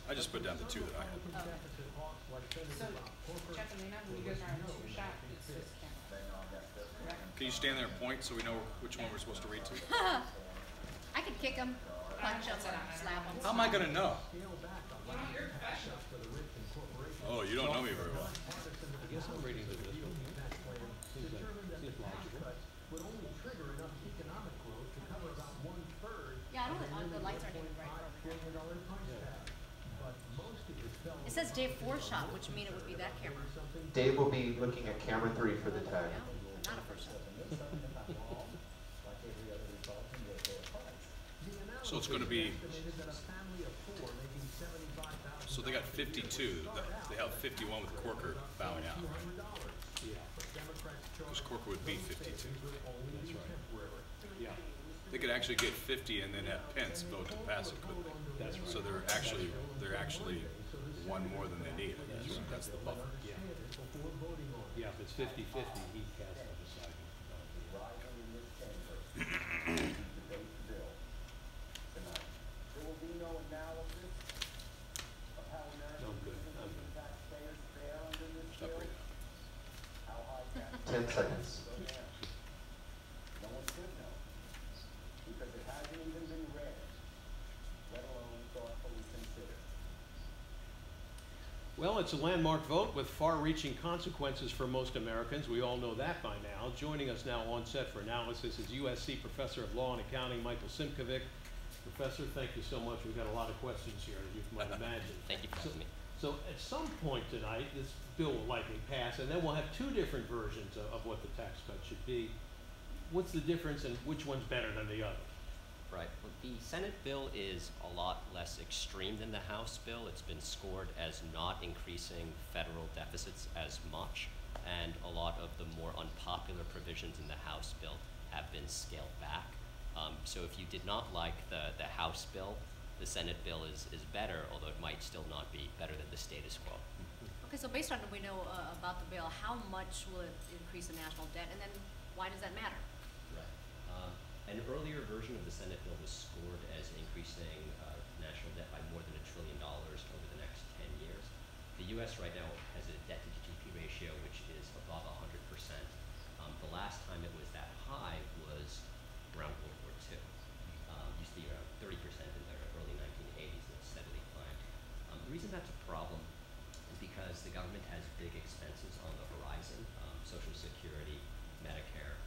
I just put down the two that I had. So, Jeff and Lena, when you guys are on two shot, it's this camera. Can you stand there and point so we know which one we're supposed to read to? I could kick him, punch him, slap him. How am I going to know? Oh, you don't know me very well. I guess I'm reading this one. Seems logical. Yeah, I don't think the lights aren't even bright over here. It says day 4 shot, which means it would be that camera. Dave will be looking at camera 3 for the tag. Yeah, but not a first shot. So it's going to be. So they got 52. They have 51 with Corker bowing out. Because Corker would beat 52. That's right. Yeah. They could actually get 50 and then have Pence vote to pass it, couldn't they? That's right. So they're actually one more than they need. I guess. That's the buffer. Yeah. Yeah, if it's 50-50, he casts a deciding There will be no analysis of how No, I'm good. I'm good. taxpayers fare under this Stop bill, reading. how high taxes 10 seconds. go down. No one should know, because it hasn't even been read, let alone thoughtfully considered. Well, it's a landmark vote with far-reaching consequences for most Americans. We all know that by now. Joining us now on set for analysis is USC Professor of Law and Accounting, Michael Simkovic. Professor, thank you so much. We've got a lot of questions here, as you might imagine. Thank you for having me. So at some point tonight, this bill will likely pass, and then we'll have two different versions of what the tax cut should be. What's the difference, and which one's better than the other? Right. Well, the Senate bill is a lot less extreme than the House bill. It's been scored as not increasing federal deficits as much, and a lot of the more unpopular provisions in the House bill have been scaled back. So if you did not like the House bill, the Senate bill is better, although it might still not be better than the status quo. Okay, so based on what we know about the bill, how much will it increase the national debt, and then why does that matter? Right. An earlier version of the Senate bill was scored as increasing national debt by more than $1 trillion over the next 10 years. The U.S. right now has a debt to GDP ratio which is above 100%. The last time it was that high was around World War II. Used to be around 30% in the early 1980s, and it steadily climbed. The reason that's a problem is because the government has big expenses on the horizon, Social Security, Medicare,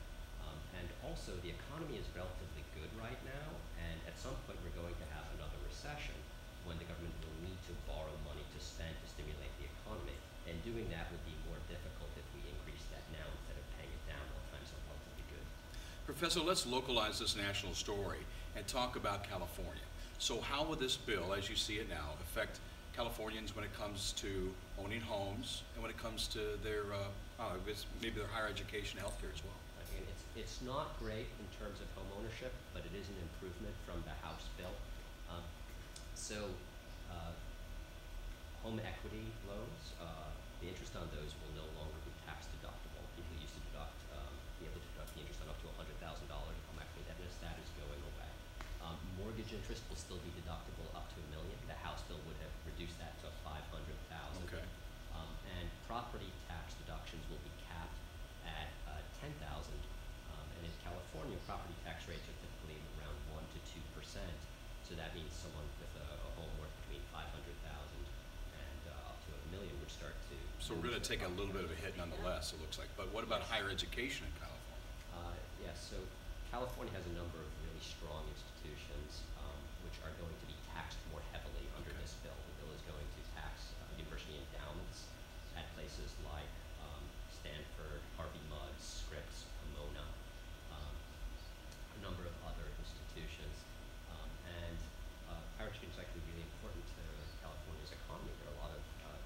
and also the economy is relatively good right now, and at some point we're going to have another recession when the government will need to borrow money to spend to stimulate the economy, and doing that would be more difficult if we increase that now instead of paying it down while times are relatively good. Professor, let's localize this national story and talk about California. So how will this bill, as you see it now, affect Californians when it comes to owning homes and when it comes to their, maybe their higher education, healthcare as well? Again, it's not great in terms of home ownership, but it is an improvement from the House bill. So home equity loans, the interest on those will no longer be tax deductible. People used to be able to deduct the interest on up to $100,000 of home equity indebtedness. That is going away. Mortgage interest will still be deductible up to $1 million. The House bill would have reduced that to $500,000. Okay. And property tax deductions will be capped at $10,000. And in California, property tax rates are typically around 1 to 2%. So that means someone with a home worth between $500,000 and up to $1 million would start to. So we're going to take a little bit of a hit nonetheless, it looks like. But what about higher education in California? Yes, so California has a number of really strong institutions which are going to be taxed more heavily under this bill. The bill is going to tax university endowments at places like Stanford, Harvey Mudd, Scripps, Pomona, a number of other institutions. And higher education is actually really important to California's economy. There are a lot of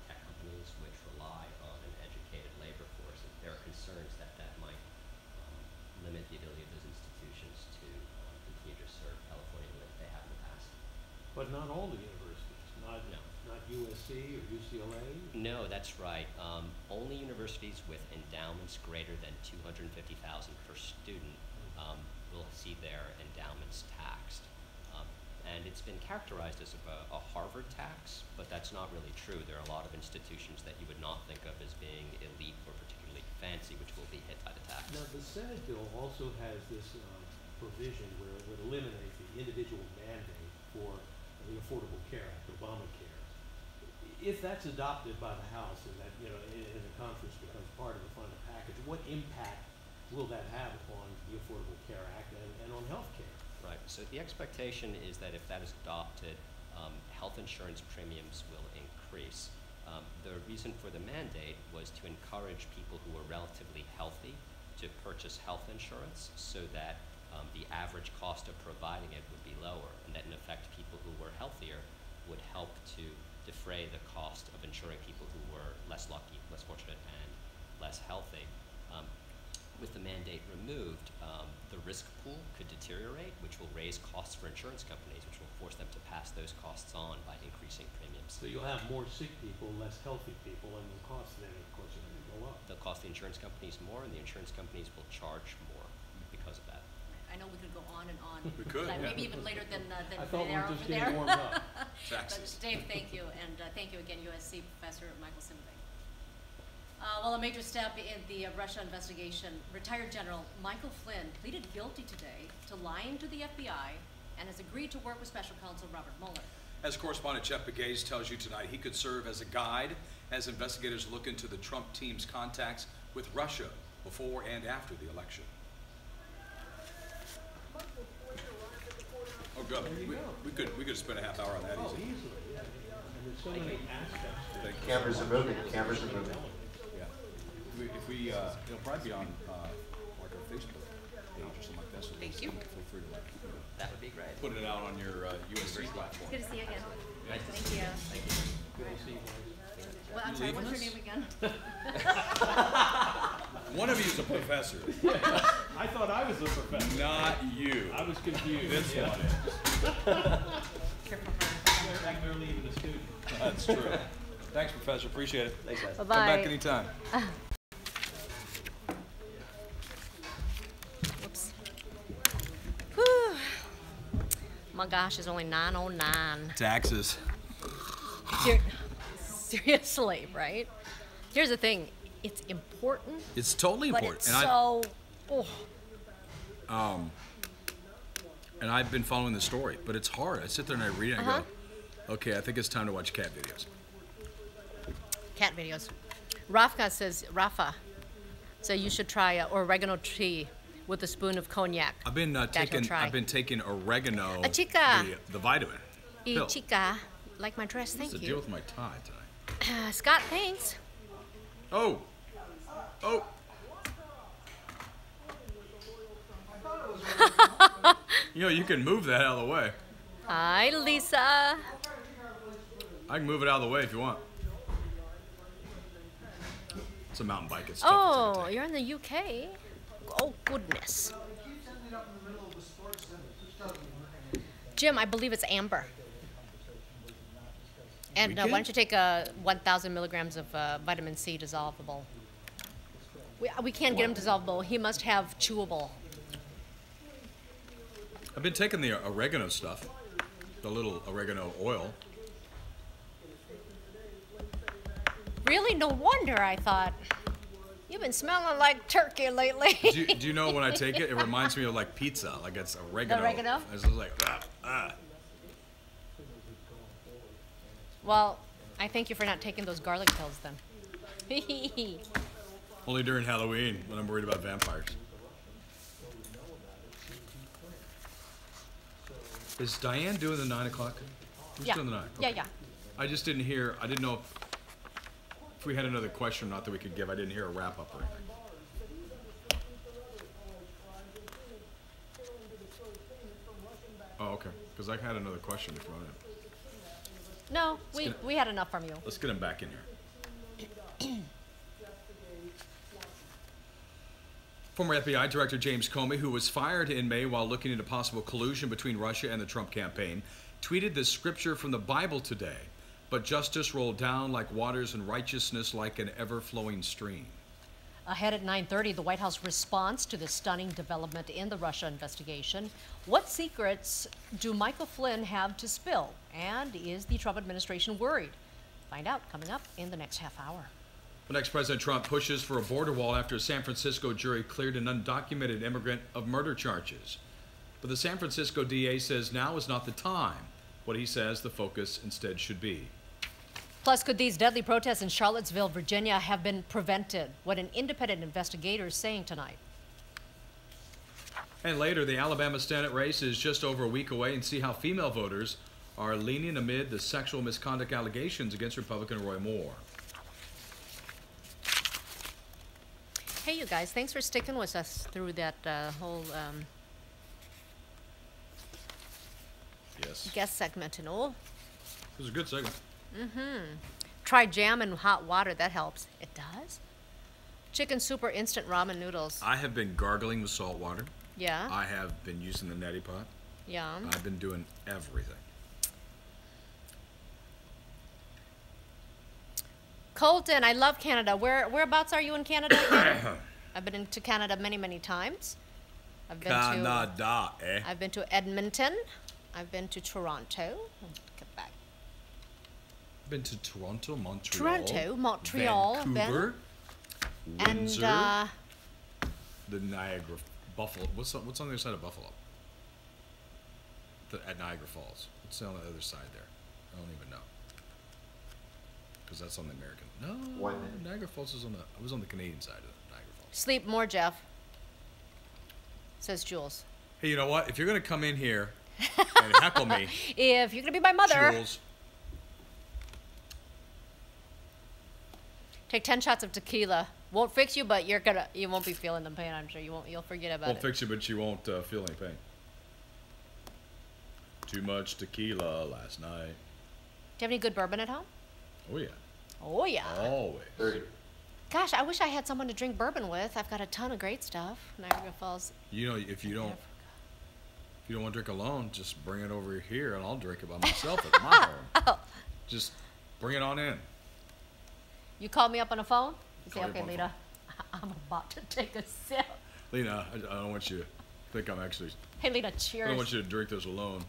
tech companies which rely on an educated labor force, and there are concerns that that might limit the ability of those institutions to continue to serve California the way that they have in the past. But not all the universities, not USC or UCLA? No, that's right. Only universities with endowments greater than $250,000 per student will see their endowments taxed. And it's been characterized as a Harvard tax, but that's not really true. There are a lot of institutions that you would not think of as being elite or particularly fancy, which will be hit by the tax. Now, the Senate bill also has this provision where it would eliminate the individual mandate for the Affordable Care Act, Obamacare. If that's adopted by the House and that, in the conference becomes part of the final package, what impact will that have upon the Affordable Care Act and on health care? Right, so the expectation is that if that is adopted, health insurance premiums will increase. The reason for the mandate was to encourage people who are relatively healthy to purchase health insurance so that the average cost of providing it would be lower, and that in effect people who were healthier would help to defray the cost of insuring people who were less lucky, less fortunate, and less healthy. With the mandate removed, the risk pool could deteriorate, which will raise costs for insurance companies, which will force them to pass those costs on by increasing premiums. So you'll have more sick people, less healthy people, and the cost then, of course, are going to go up. They'll cost the insurance companies more, and the insurance companies will charge more because of that. I know we could go on and on. We could, Like yeah. maybe even later than I thought we there were just over getting there. warmed up. Taxes. But Dave, thank you, and thank you again, USC Professor Michael Simving. Well, a major step in the Russia investigation. Retired General Michael Flynn pleaded guilty today to lying to the FBI and has agreed to work with Special Counsel Robert Mueller. As correspondent Jeff Begay tells you tonight, he could serve as a guide as investigators look into the Trump team's contacts with Russia before and after the election. Oh, good. We could spend a half hour on that Oh, easily. easily, yeah. And there's so many aspects to Thank it. you. Cameras are moving, cameras are moving. Yeah. It'll probably be on like our Facebook page or something like that. So Thank you. Feel free to That would be great. put it out on your USC platform. Good to see you again. Nice to Thank see you. Thank you. Good to see you guys. Well, I'm You sorry, leaving what's your us? name again? One of you is a professor, I thought I was a professor. not you. I was confused. This yeah. one is. Careful. I'm barely even a student. That's true. Thanks, Professor. Appreciate it. Thanks, guys. Come back anytime. Whoops. Whew. My gosh, it's only 9:09. Taxes. Seriously, right? Here's the thing. It's important, It's totally but important. it's so... And I've been following the story, but it's hard. I sit there and I read it and I go, okay, I think it's time to watch cat videos. Cat videos. Rafa says you should try oregano tea with a spoon of cognac. I've been try. I've been taking oregano, A chica. the vitamin. pill. Chica, like my dress, thank What's the you. deal with my tie tonight? Scott, thanks. Oh. You know, you can move that out of the way. Hi, Lisa. I can move it out of the way if you want. It's a mountain bike. It's tough to Oh, take. you're in the UK? Oh, goodness. Jim, I believe it's amber. And why don't you take 1,000 milligrams of vitamin C dissolvable? We can't get him dissolvable. He must have chewable. I've been taking the oregano stuff, the little oregano oil. Really? No wonder, I thought. You've been smelling like turkey lately. Do you know when I take it, it reminds me of like pizza, like it's oregano. The oregano? It's just like, ah. Well, I thank you for not taking those garlic pills then. Only during Halloween when I'm worried about vampires. Is Diane doing the 9 o'clock? Who's Yeah. doing the 9? Yeah, Okay. yeah. I just didn't hear, I didn't know if we had another question or not that we could give. I didn't hear a wrap up or anything. Oh, okay. Because I had another question if you wanted. No, we had enough from you. Let's get him back in here. Former FBI Director James Comey, who was fired in May while looking into possible collusion between Russia and the Trump campaign, tweeted this scripture from the Bible today. But justice rolled down like waters and righteousness like an ever-flowing stream. Ahead at 9:30, the White House response to the stunning development in the Russia investigation. What secrets do Michael Flynn have to spill? And is the Trump administration worried? Find out coming up in the next half hour. Well, next, President Trump pushes for a border wall after a San Francisco jury cleared an undocumented immigrant of murder charges. But the San Francisco DA says now is not the time. What he says the focus instead should be. Plus, could these deadly protests in Charlottesville, Virginia have been prevented? What an independent investigator is saying tonight. And later, the Alabama Senate race is just over a week away, and see how female voters are leaning amid the sexual misconduct allegations against Republican Roy Moore. Hey, you guys, thanks for sticking with us through that whole Yes. guest segment and all. It was a good segment. Try jam and hot water, that helps. It does? Chicken soup or instant ramen noodles. I have been gargling with salt water. Yeah, I have been using the neti pot. yum. I've been doing everything. Colton, I love Canada. Whereabouts are you in Canada again? I've been into Canada many, many times. I've been Canada, eh? I've been to Edmonton. I've been to Toronto, Quebec. Been to Toronto, Montreal. Montreal, Vancouver, and Windsor, the Niagara, Buffalo. What's on the other side of Buffalo? At Niagara Falls. What's on the other side there? I don't even know. Because that's on the American. No, 1 minute. Niagara Falls is on the. I was on the Canadian side of Niagara Falls. sleep more, Jeff. Says Jules. Hey, you know what? If you're gonna come in here and heckle me, If you're gonna be my mother, Jules, take 10 shots of tequila. Won't fix you, but you won't be feeling the pain. I'm sure you'll forget about won't it. fix you, but you won't feel any pain. Too much tequila last night. Do you have any good bourbon at home? Oh yeah, Oh yeah. always. 30. Gosh, I wish I had someone to drink bourbon with. I've got a ton of great stuff. Niagara Falls. You know, if you don't want to drink alone, just bring it over here, and I'll drink it by myself at my home. Oh, Just bring it on in. you call me up on the phone? You say, Call you okay, up on the Lita, I'm about to take a sip. Lena, I don't want you to think I'm actually. Hey, Lita, I don't cheers. want you to drink this alone.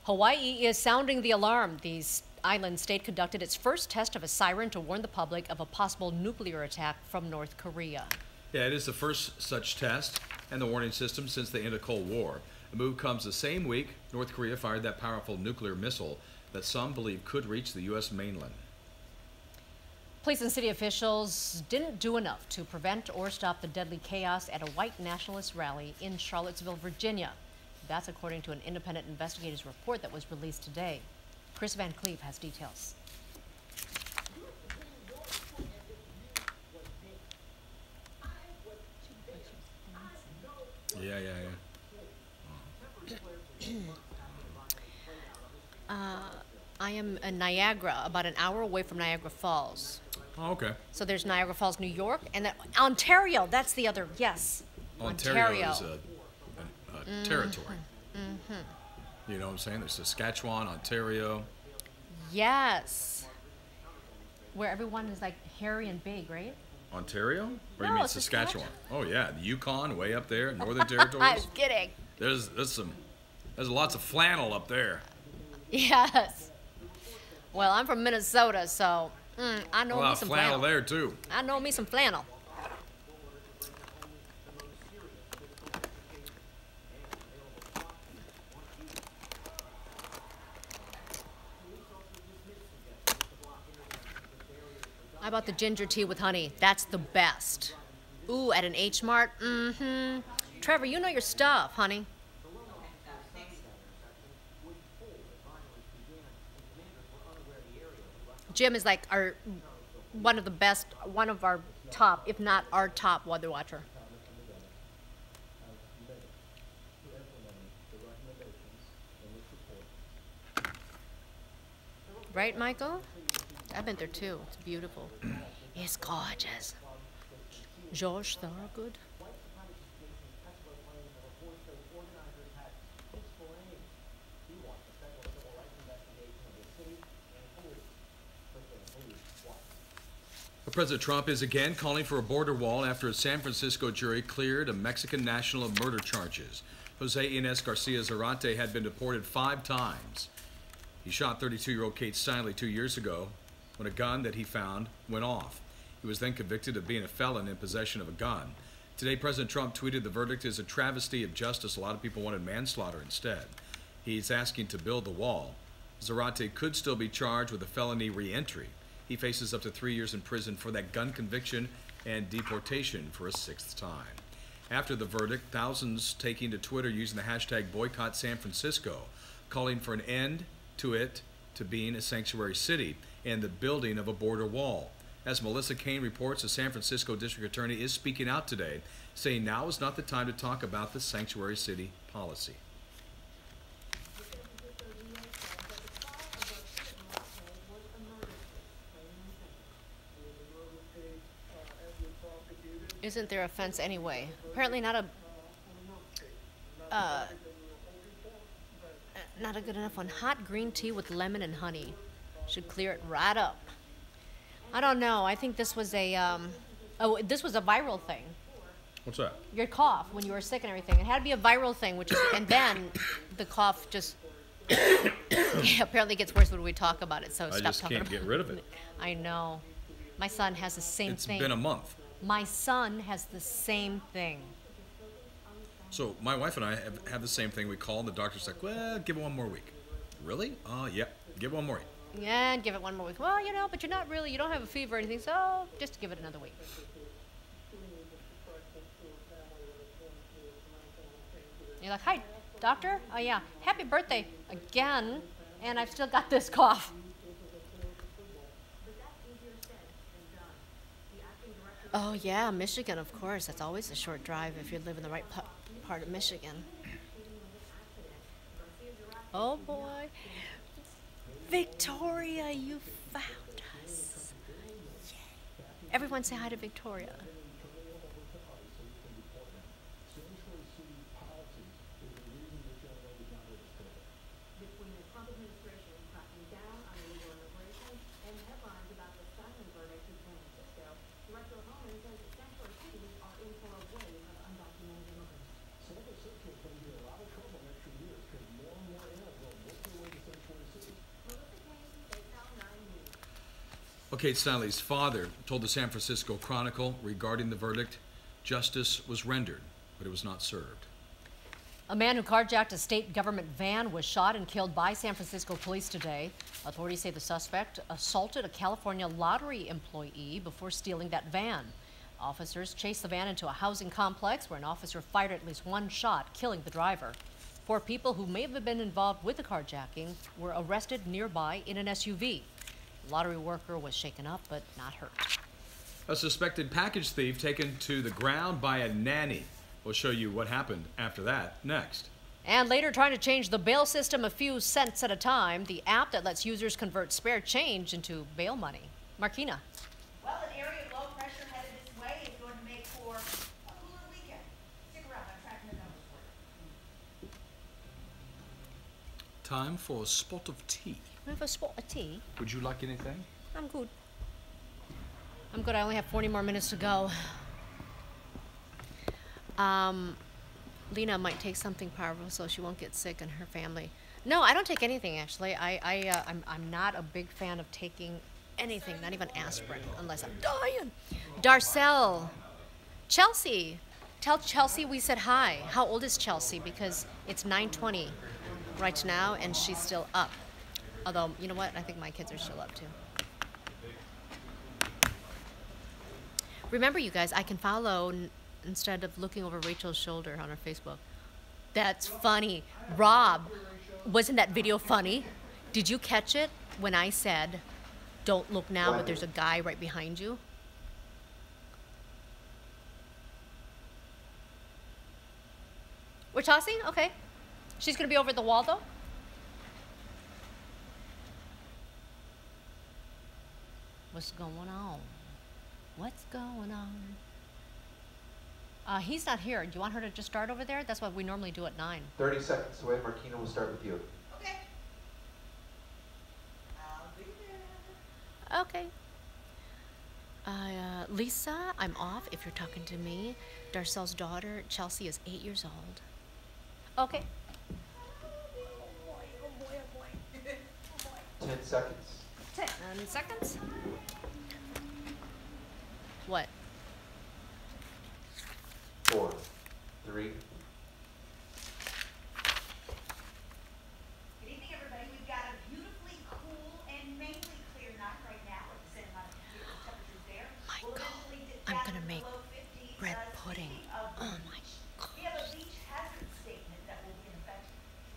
Hawaii is sounding the alarm. The island state conducted its first test of a siren to warn the public of a possible nuclear attack from North Korea. Yeah, it is the first such test and the warning system since the end of Cold War. The move comes the same week North Korea fired that powerful nuclear missile that some believe could reach the U.S. mainland. Police and city officials didn't do enough to prevent or stop the deadly chaos at a white nationalist rally in Charlottesville, Virginia. That's according to an independent investigator's report that was released today. Chris Van Cleve has details. Yeah, yeah, I am in Niagara, about an hour away from Niagara Falls. Oh, okay. So there's Niagara Falls, New York, and then Ontario. That's the other. Yes, Ontario is a territory. You know what I'm saying? There's Saskatchewan, Ontario. Yes, where everyone is like hairy and big, right? Ontario? Or you No, mean Saskatchewan? Oh yeah, the Yukon, way up there, Northern I Territories. was kidding. There's lots of flannel up there. Yes. Well, I'm from Minnesota, so I know A me lot of some flannel flannel. there too. I know me some flannel. How about the ginger tea with honey? That's the best. Ooh, at an H Mart? Mm-hmm. Trevor, you know your stuff, honey. Jim is like one of the best, one of our top, if not our top weather watcher. Right, Michael? I've been there too. It's beautiful. It's gorgeous. George Thorogood. President Trump is again calling for a border wall after a San Francisco jury cleared a Mexican national of murder charges. Jose Ines Garcia Zarate had been deported 5 times. He shot 32-year-old Kate Steinle 2 years ago when a gun that he found went off. He was then convicted of being a felon in possession of a gun. Today, President Trump tweeted the verdict is a travesty of justice. A lot of people wanted manslaughter instead. He's asking to build the wall. Zarate could still be charged with a felony re-entry. He faces up to 3 years in prison for that gun conviction and deportation for a 6th time. After the verdict, thousands taking to Twitter using the hashtag Boycott San Francisco, calling for an end to it to being a sanctuary city and the building of a border wall. As Melissa Kane reports, the San Francisco District Attorney is speaking out today, saying now is not the time to talk about the sanctuary city policy. Isn't there a fence anyway? Apparently not a not a good enough one. Hot green tea with lemon and honey should clear it right up. I don't know. I think this was a this was a viral thing. What's that? Your cough when you were sick and everything. It had to be a viral thing, which is, and then the cough just apparently gets worse when we talk about it. So I stop just talking can't about get rid of it. I know. My son has the same It's thing. been a month. My son has the same thing. So my wife and I have the same thing. We call and the doctor's like, well, give it 1 more week. Really? Yeah, give it 1 more week. Yeah, and give it 1 more week. Well, you know, but you're not really, you don't have a fever or anything, so just give it another week. You're like, hi, doctor? Oh, yeah. Happy birthday again, and I've still got this cough. Oh, yeah, Michigan, of course. That's always a short drive if you live in the right part of Michigan. Oh, boy. Victoria, you found us. Yay. Everyone say hi to Victoria. Between the Trump administration cracking down on illegal immigration and headlines about the Steinle verdict in San Francisco, Director Homan says sanctuary cities are in for a wave of undocumented immigrants. San Francisco is going to be in a lot of trouble next few years because more and more immigrants will work their way to sanctuary cities. Melissa Kane, kcal9 News. Okay, Steinle's father told the San Francisco Chronicle regarding the verdict, justice was rendered, but it was not served. A man who carjacked a state government van was shot and killed by San Francisco police today. Authorities say the suspect assaulted a California lottery employee before stealing that van. Officers chased the van into a housing complex where an officer fired at least 1 shot, killing the driver. 4 people who may have been involved with the carjacking were arrested nearby in an SUV. The lottery worker was shaken up but not hurt. A suspected package thief taken to the ground by a nanny. We'll show you what happened after that next. And later, trying to change the bail system a few cents at a time, the app that lets users convert spare change into bail money. Markina. Well, an area of low pressure headed this way is going to make for a cooler weekend. Stick around, I'm tracking the numbers for you. Time for a spot of tea. I have a spot of tea. Would you like anything? I'm good. I'm good. I only have 40 more minutes to go. Lena might take something powerful so she won't get sick and her family. No, I don't take anything actually. I'm not a big fan of taking anything, not even aspirin, unless I'm dying. Darcel, Chelsea, tell Chelsea we said hi. How old is Chelsea? Because it's 9:20 right now and she's still up. Although, you know what? I think my kids are still up too. Remember, you guys, I can follow instead of looking over Rachel's shoulder on her Facebook. That's funny. Rob, wasn't that video funny? Did you catch it when I said, don't look now, but there's a guy right behind you? We're tossing? Okay. She's going to be over at the wall, though? What's going on? What's going on? He's not here. Do you want her to just start over there? That's what we normally do at 9. 30 seconds away. Markina will start with you. Okay. I'll be there. Okay. Lisa, I'm off if you're talking to me. Darcel's daughter, Chelsea, is 8 years old. Okay. 10 seconds. 10 seconds. What? 4, 3. Good evening, everybody. We've got a beautifully cool and mainly clear night right now with the same amount of temperatures there. We'll eventually dip I'm down gonna to make below 50. bread pudding. Speaking of Oh the my beach, God. we have a beach hazard statement that will be in effect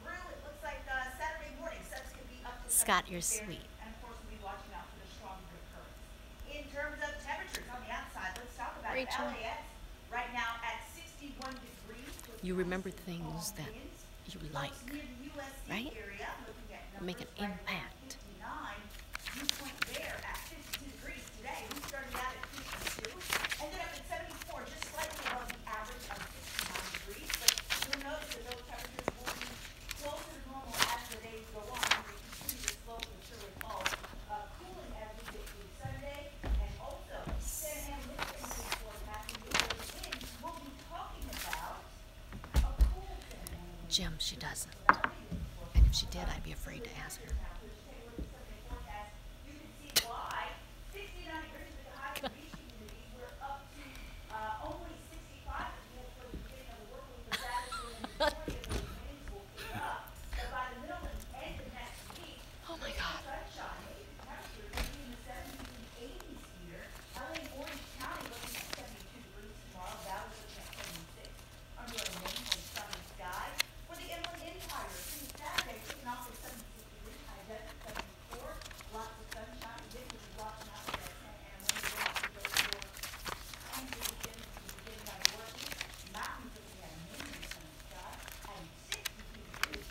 through, it looks like, Saturday morning. Suns could be up to Scott, 70 you're there. sweet. And of course, we'll be watching out for the stronger currents. In terms of temperatures on the outside, let's talk about it. Rachel. LAX right now at 61 degrees. with You remember nice things calm that winds. you Folks like, near the USD right? area, looking at Make an numbers right around impact. 59. Dew point there at 52 degrees today. We started out at 52, ended up at 74, just slightly above the average of 69 degrees. But you'll notice that those temperatures will be closer to normal as the days go on. We continue to slope and surely fall, cooling as we get through Sunday. And also, 10 a.m. with the forecasting with those winds, we'll be talking about a cool 10 a.m. Jim, she doesn't. And if she did, I'd be afraid to ask her. You can see why 69 degrees with the high and reaching humidity. We're up to only 65 as we head toward the beginning of the work week, but that is when the majority of those winds will pick up. But by the middle and end of next week, Oh my God. sunshine, temperatures will be in the 70s and 80s here. LA and Orange County looking at 72 degrees tomorrow. Dallas looking at 76. Under a mainly sunny sky. For the Inland Empire, through Saturday, kicking off with 76 degrees, high desert 74. Lots of sunshine. Again, we'll be watching out for that 10 and when we go to go for and the beginning of the work week. Mountains looking at a mainly sunny sky and 62 degrees.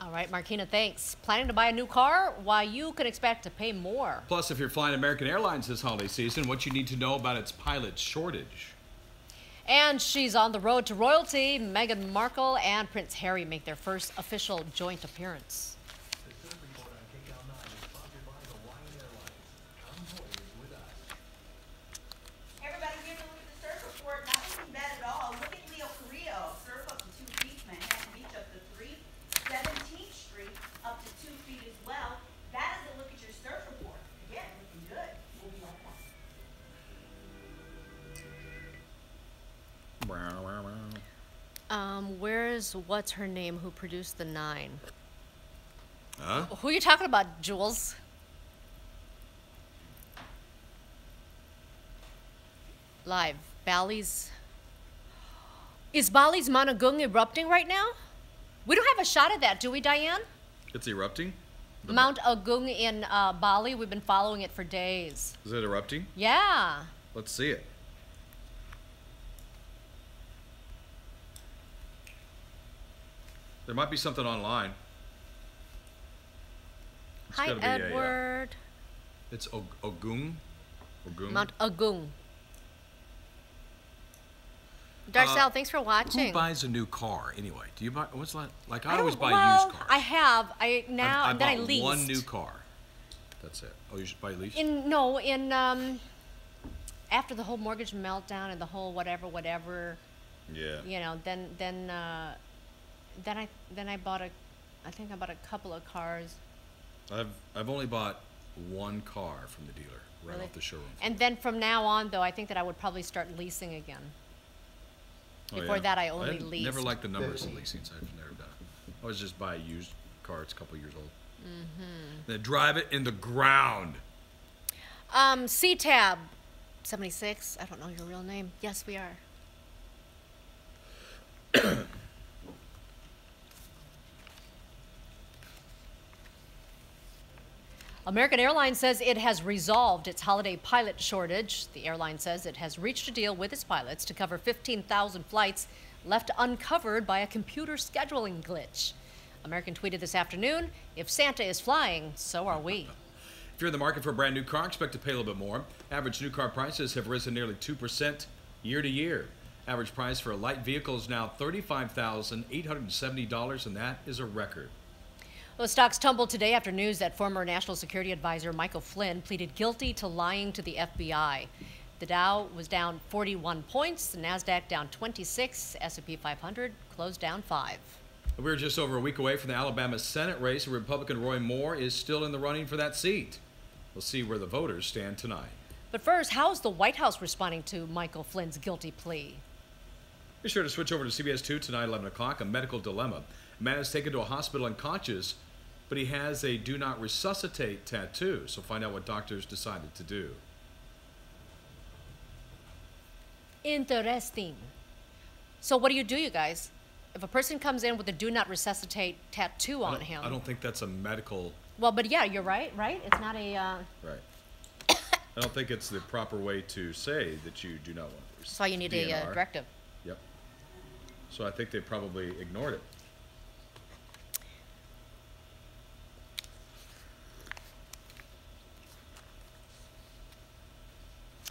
All right, Markina, thanks. Planning to buy a new car? Why, you can expect to pay more. Plus, if you're flying American Airlines this holiday season, what you need to know about its pilot shortage. And she's on the road to royalty. Meghan Markle and Prince Harry make their first official joint appearance. The Surf Report on kcal9 is sponsored by Hawaiian Airlines. Come voyage with us. Everybody, here's a look at the surf report. Not looking bad at all. Look at Leo Carrillo. Surf up to 2 feet. Manhattan Beach up to 3. 17th Street up to 2 feet as well. That is a look at your surf report. Again, looking good. We'll be right back. Where's what's her name who produced the 9? Huh? Who are you talking about, Jules? Live. Bali's. Is Bali's Managung erupting right now? We don't have a shot of that, do we, Diane? It's erupting? Mount Agung in Bali. We've been following it for days. Is it erupting? Yeah. Let's see it. There might be something online. It's Hi, gotta be Edward. It's Ogun. Ogun. Mount Agung. Darcel, thanks for watching. Who buys a new car anyway? Do you buy? What's that? Like I don't- always buy well, used cars. I have. I now I and then I bought leased. one new car. That's it. Oh, you should buy lease. After the whole mortgage meltdown and the whole whatever, Yeah. you know, then I bought I think I bought a couple of cars. I've only bought one car from the dealer right Really? off the showroom. And then from now on, though, I think that I would probably start leasing again. Before that, I only leased. Never liked the numbers of leasing, so I've never done it. I always just buy a used car. It's a couple years old. Mm-hmm. Then drive it in the ground. C-Tab 76. I don't know your real name. Yes, we are. American Airlines says it has resolved its holiday pilot shortage. The airline says it has reached a deal with its pilots to cover 15,000 flights left uncovered by a computer scheduling glitch. American tweeted this afternoon, "If Santa is flying, so are we." If you're in the market for a brand new car, expect to pay a little bit more. Average new car prices have risen nearly 2% year to year. Average price for a light vehicle is now $35,870, and that is a record. Well, stocks tumbled today after news that former National Security Advisor Michael Flynn pleaded guilty to lying to the FBI. The Dow was down 41 points, the NASDAQ down 26, S&P 500 closed down 5. We're just over a week away from the Alabama Senate race, and Republican Roy Moore is still in the running for that seat. We'll see where the voters stand tonight. But first, how is the White House responding to Michael Flynn's guilty plea? Be sure to switch over to CBS 2 tonight, 11 o'clock, a medical dilemma. A man is taken to a hospital unconscious, but he has a do not resuscitate tattoo. So find out what doctors decided to do. Interesting. So what do, you guys? If a person comes in with a do not resuscitate tattoo on him. I don't think that's a medical. Well, but yeah, you're right? It's not a... Right. I don't think it's the proper way to say that you do not want to. That's why you need a directive. Yep. So I think they probably ignored it.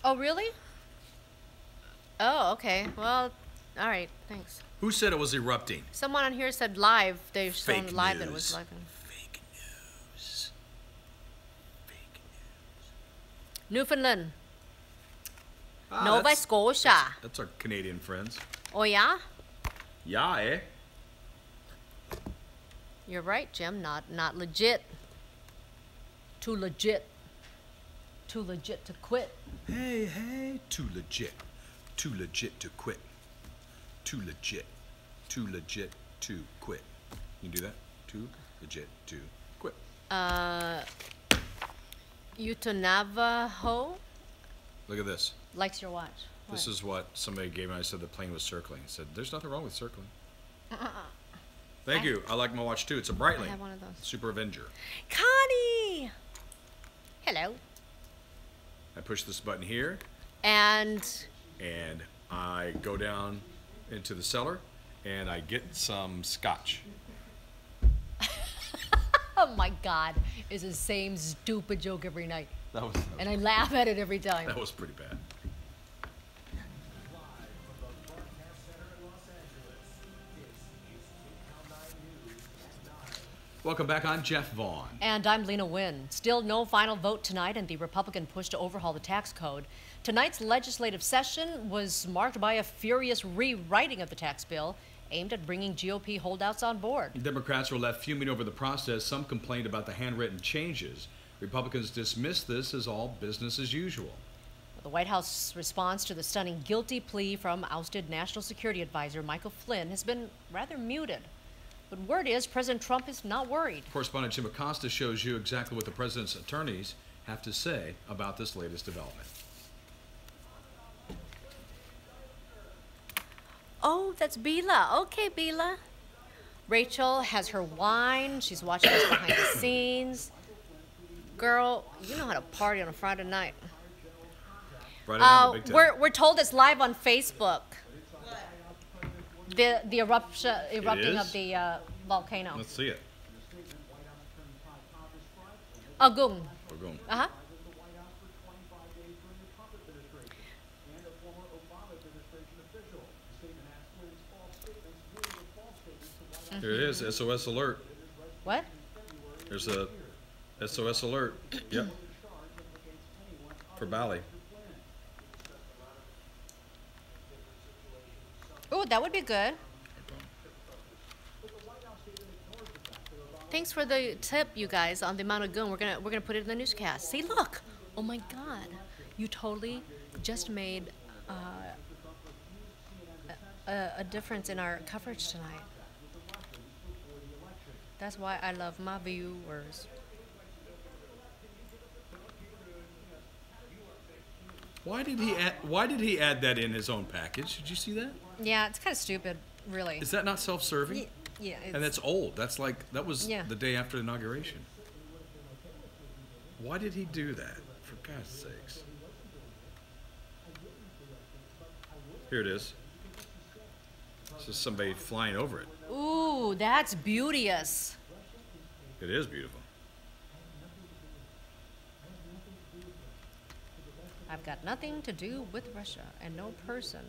Oh, really? Oh, okay. Well, all right. Thanks. Who said it was erupting? Someone on here said live. They've shown Fake live that it news. was live. Fake news. Fake news. Newfoundland. Ah, Nova that's- Scotia. That's our Canadian friends. Oh, yeah? Yeah, eh? You're right, Jim. Not legit. Too legit. Too legit to quit. Hey, too legit. Too legit to quit. Too legit. Too legit to quit. You can do that? Too legit to quit. Utonavaho Look at this. likes your watch. This is what somebody gave me. I said the plane was circling. I said, there's nothing wrong with circling. Thank you. I like my watch too. It's a Breitling. I have one of those. Super Avenger. Connie! Hello. I push this button here, And and I go down into the cellar, and I get some scotch. oh my God, it's the same stupid joke every night. And I That laugh at it every time. was pretty bad. Welcome back. I'm Jeff Vaughn. And I'm Lena Wynn. Still no final vote tonight in the Republican push to overhaul the tax code. Tonight's legislative session was marked by a furious rewriting of the tax bill aimed at bringing GOP holdouts on board. Democrats were left fuming over the process. Some complained about the handwritten changes. Republicans dismissed this as all business as usual. The White House response to the stunning guilty plea from ousted National Security Advisor Michael Flynn has been rather muted. But word is President Trump is not worried. Correspondent Jim Acosta shows you exactly what the president's attorneys have to say about this latest development. Oh, that's Bila. Okay, Bila. Rachel has her wine. She's watching us behind the scenes. Girl, you know how to party on a Friday night. Friday night, the Big Ten. We're told it's live on Facebook. The erupting of is? the volcano. Let's see it. Agung. We're going. Uh-huh. Here it is, SOS alert. What? There's a SOS alert. Yep. For Bali. Oh, that would be good. Thanks for the tip, you guys, on the amount of gun. We're gonna put it in the newscast. See, look! Oh my God, you totally just made a difference in our coverage tonight. That's why I love my viewers. Why did he add that in his own package? Did you see that? Yeah, it's kind of stupid, really. Is that not self-serving? Yeah, And that's old. That's like that was Yeah. the day after the inauguration. Why did he do that? For God's sakes. Here it is. This is somebody flying over it. Ooh, that's beauteous. It is beautiful. I've got nothing to do with Russia and no person.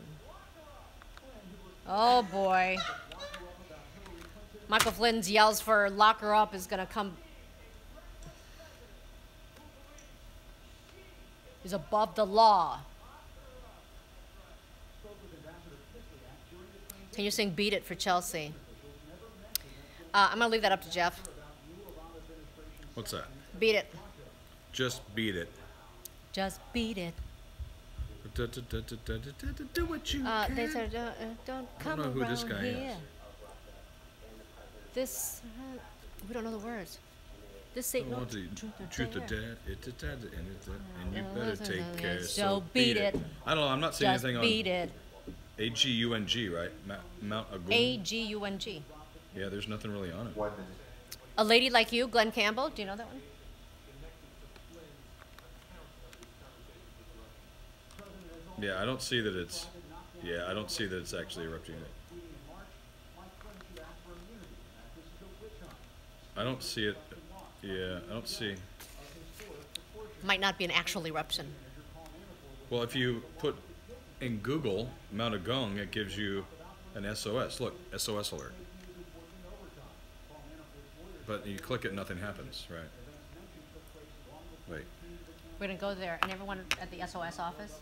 Oh boy. Michael Flynn's yells for lock her up is gonna come. Is above the law. Can you sing Beat It for Chelsea? I'm gonna leave that up to Jeff. What's that? Beat it. Just beat it. Just beat it. Do what you They can. said, don't come know who around this guy is. here. This, we don't know the words. This ain't no Want the truth of dare. dad, and you better take care. So beat it. I don't know. I'm not seeing Just anything beat on it. AGUNG, right? Mount Agung. AGUNG. Yeah, there's nothing really on it. 1 minute. A Lady Like You, Glenn Campbell. Do you know that one? Yeah, I don't see that it's. Yeah, I don't see that it's actually erupting it. I don't see it. Yeah, I don't see. Might not be an actual eruption. Well, if you put in Google Mount Agung, it gives you an SOS. Look, SOS alert. But you click it, nothing happens, right? Wait. We're gonna go there, and everyone at the SOS office,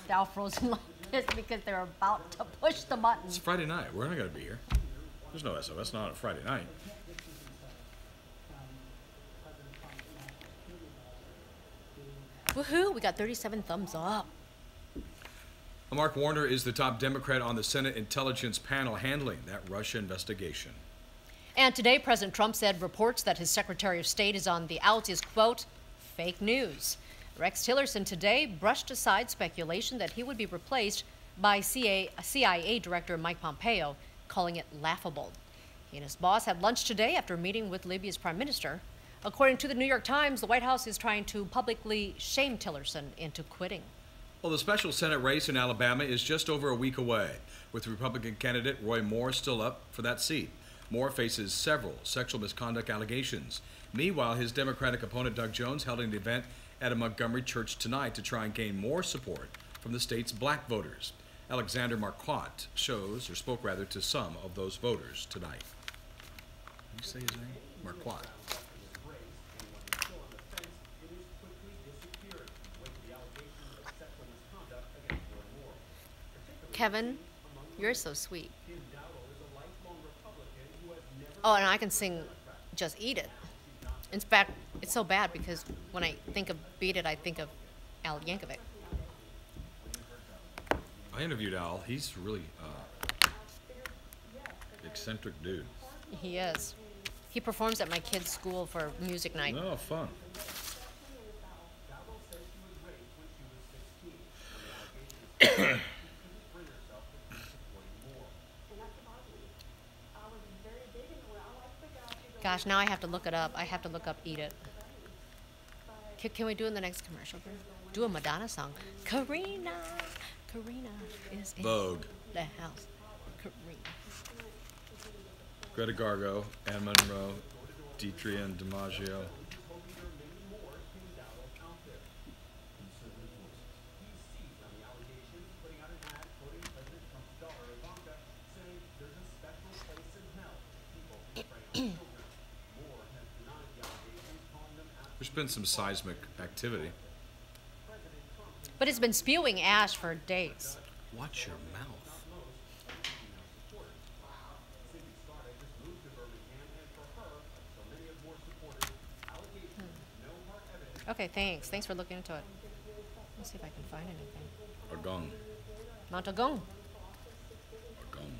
they're all frozen like this because they're about to push the button. It's Friday night. We're not going to be here. There's no SOS, not on a Friday night. Woohoo! We got 37 thumbs up. Mark Warner is the top Democrat on the Senate Intelligence Panel handling that Russia investigation. And today, President Trump said reports that his Secretary of State is on the outs is, quote, fake news. Rex Tillerson today brushed aside speculation that he would be replaced by CIA Director Mike Pompeo, calling it laughable. He and his boss had lunch today after meeting with Libya's prime minister. According to the New York Times, the White House is trying to publicly shame Tillerson into quitting. Well, the special Senate race in Alabama is just over a week away, with Republican candidate Roy Moore still up for that seat. Moore faces several sexual misconduct allegations. Meanwhile, his Democratic opponent Doug Jones held an event at a Montgomery church tonight to try and gain more support from the state's black voters. Alexander Marquardt spoke to some of those voters tonight. Did you say his name? Marquardt. Kevin, you're so sweet. Oh, and I can sing Just Eat It. In fact, it's so bad because when I think of Beat It, I think of Al Yankovic. I interviewed Al. He's really eccentric dude. He is. He performs at my kid's school for music night. Oh, fun. Gosh, now I have to look it up. I have to look up Eat It. Can we do it in the next commercial? Do a Madonna song. Karina, Karina is in Vogue. the house. Karina. Greta Garbo, Anne Monroe, Detrian DiMaggio. There's been some seismic activity. But it's been spewing ash for days. Watch your mouth. Okay, thanks. Thanks for looking into it. Let's see if I can find anything. Agong. Mount Agong. Agong.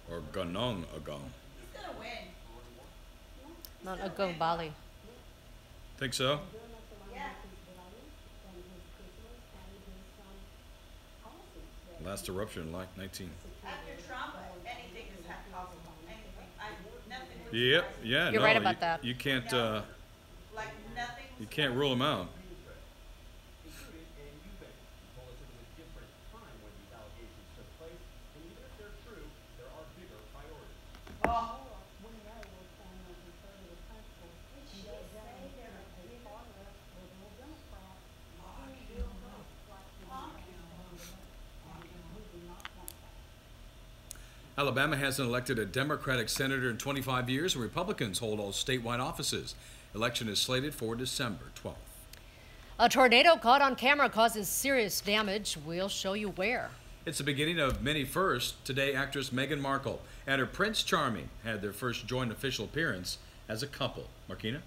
Or Ganong Agong. He's gonna win. Mount Agong, Bali. Think so? Yeah. Last eruption like 19. After Trump, anything is possible. Anything. Nothing would Yep. surprise me. Yeah. You're no, right about that. You can't. Like nothing. You can't rule them out. Oh. Alabama hasn't elected a Democratic senator in 25 years, and Republicans hold all statewide offices. Election is slated for December 12th. A tornado caught on camera causes serious damage. We'll show you where. It's the beginning of many firsts. Today, actress Meghan Markle and her Prince Charming had their first joint official appearance as a couple. Markina?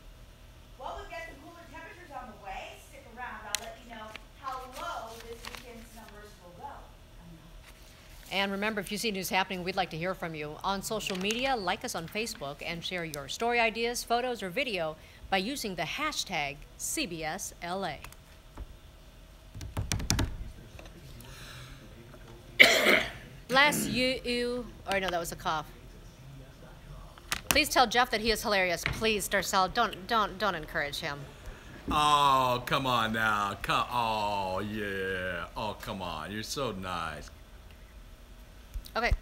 Well, we've got some cooler temperatures on the way. Stick around. I'll let you know how low this weekend's numbers will go. And remember, if you see news happening, we'd like to hear from you. On social media, like us on Facebook and share your story ideas, photos, or video by using the hashtag CBSLA. Or no, that was a cough. Please tell Jeff that he is hilarious. Please, Darcel, don't encourage him. Oh, come on now. Oh, yeah. Oh, come on. You're so nice. Okay.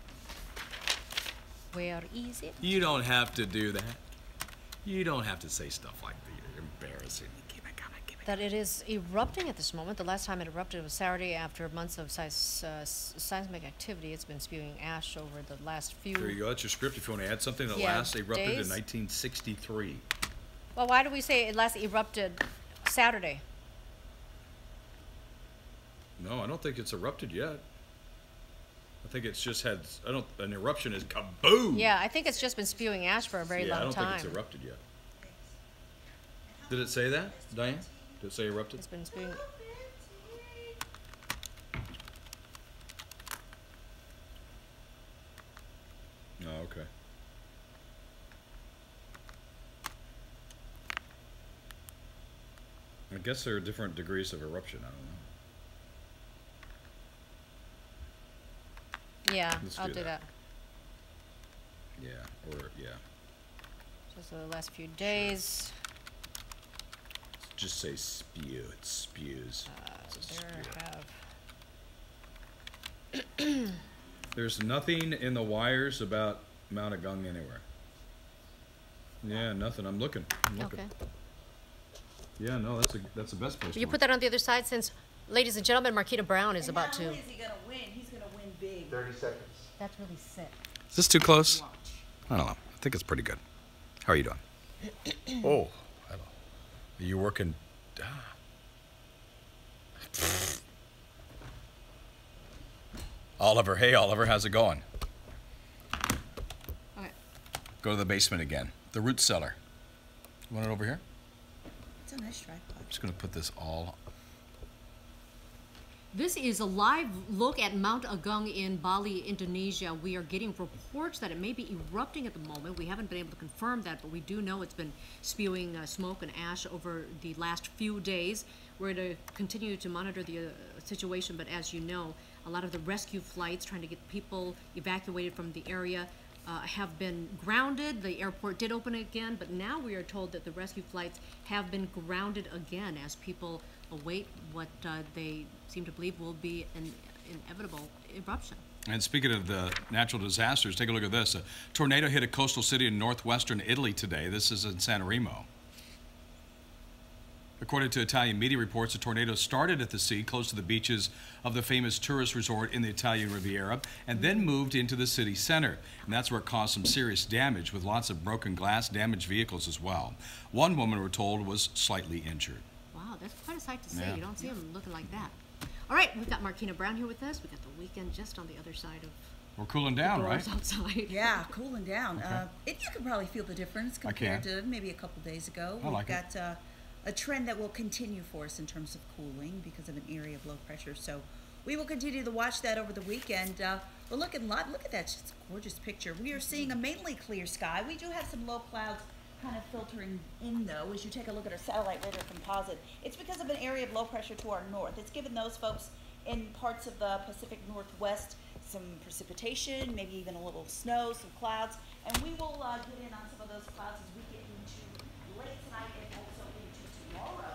Where is it? You don't have to do that. You don't have to say stuff like that. You're embarrassing. Keep it coming. Keep it. That it is erupting at this moment. The last time it erupted was Saturday after months of seismic activity. It's been spewing ash over the last few. There you go. That's your script. If you want to add something, it Yeah, last erupted in days. 1963. Well, why do we say it last erupted Saturday? No, I don't think it's erupted yet. I think it's just had. An eruption is kaboom. Yeah, I think it's just been spewing ash for a very Yeah, I long don't time. think it's erupted yet. Did it say that, Diane? Did it say erupted? It's been spewing. No, okay. I guess there are different degrees of eruption. I don't know. Yeah, Let's I'll do do that. that. Yeah, or yeah. Just the last few days. Just say spew. It spews. It's a There spew. have. There's nothing in the wires about Mount Agung anywhere. Yeah, nothing. I'm looking. Okay. Yeah, no, that's the best place. Will you to put look. that on the other side since, ladies and gentlemen, Marquita Brown is And about not to. only is he gonna win, he's gonna win big. 30 seconds. That's really sick. Is this too close? I don't know. I think it's pretty good. How are you doing? Oh, hello. Are you working? Oliver, hey Oliver, how's it going? Okay. Go to the basement again. The root cellar. You want it over here? It's a nice tripod. I'm just gonna put this all. This is a live look at Mount Agung in Bali, Indonesia. We are getting reports that it may be erupting at the moment. We haven't been able to confirm that, but we do know it's been spewing smoke and ash over the last few days. We're going to continue to monitor the situation, but as you know, a lot of the rescue flights trying to get people evacuated from the area have been grounded. The airport did open again, but now we are told that the rescue flights have been grounded again as people await what they seem to believe will be an inevitable eruption. And speaking of the natural disasters, take a look at this. A tornado hit a coastal city in northwestern Italy today. This is in San Remo. According to Italian media reports, the tornado started at the sea close to the beaches of the famous tourist resort in the Italian Riviera and then moved into the city center. And that's where it caused some serious damage with lots of broken glass, damaged vehicles as well. One woman, we're told, was slightly injured. Wow, that's quite a sight to see. Yeah. You don't see them looking like that. All right, we've got Marquina Brown here with us. We've got the weekend just on the other side of We're cooling down, the right? doors outside. Yeah, cooling down. Okay. And you can probably feel the difference compared can. to maybe a couple days ago. I like We've it. got a trend that will continue for us in terms of cooling because of an area of low pressure. So we will continue to watch that over the weekend. We're looking live. Look at that. It's a gorgeous picture. We are seeing a mainly clear sky. We do have some low clouds kind of filtering in, though, as you take a look at our satellite radar composite. It's because of an area of low pressure to our north. It's given those folks in parts of the Pacific Northwest some precipitation, maybe even a little snow, some clouds, and we will get in on some of those clouds as we get into late tonight and also into tomorrow.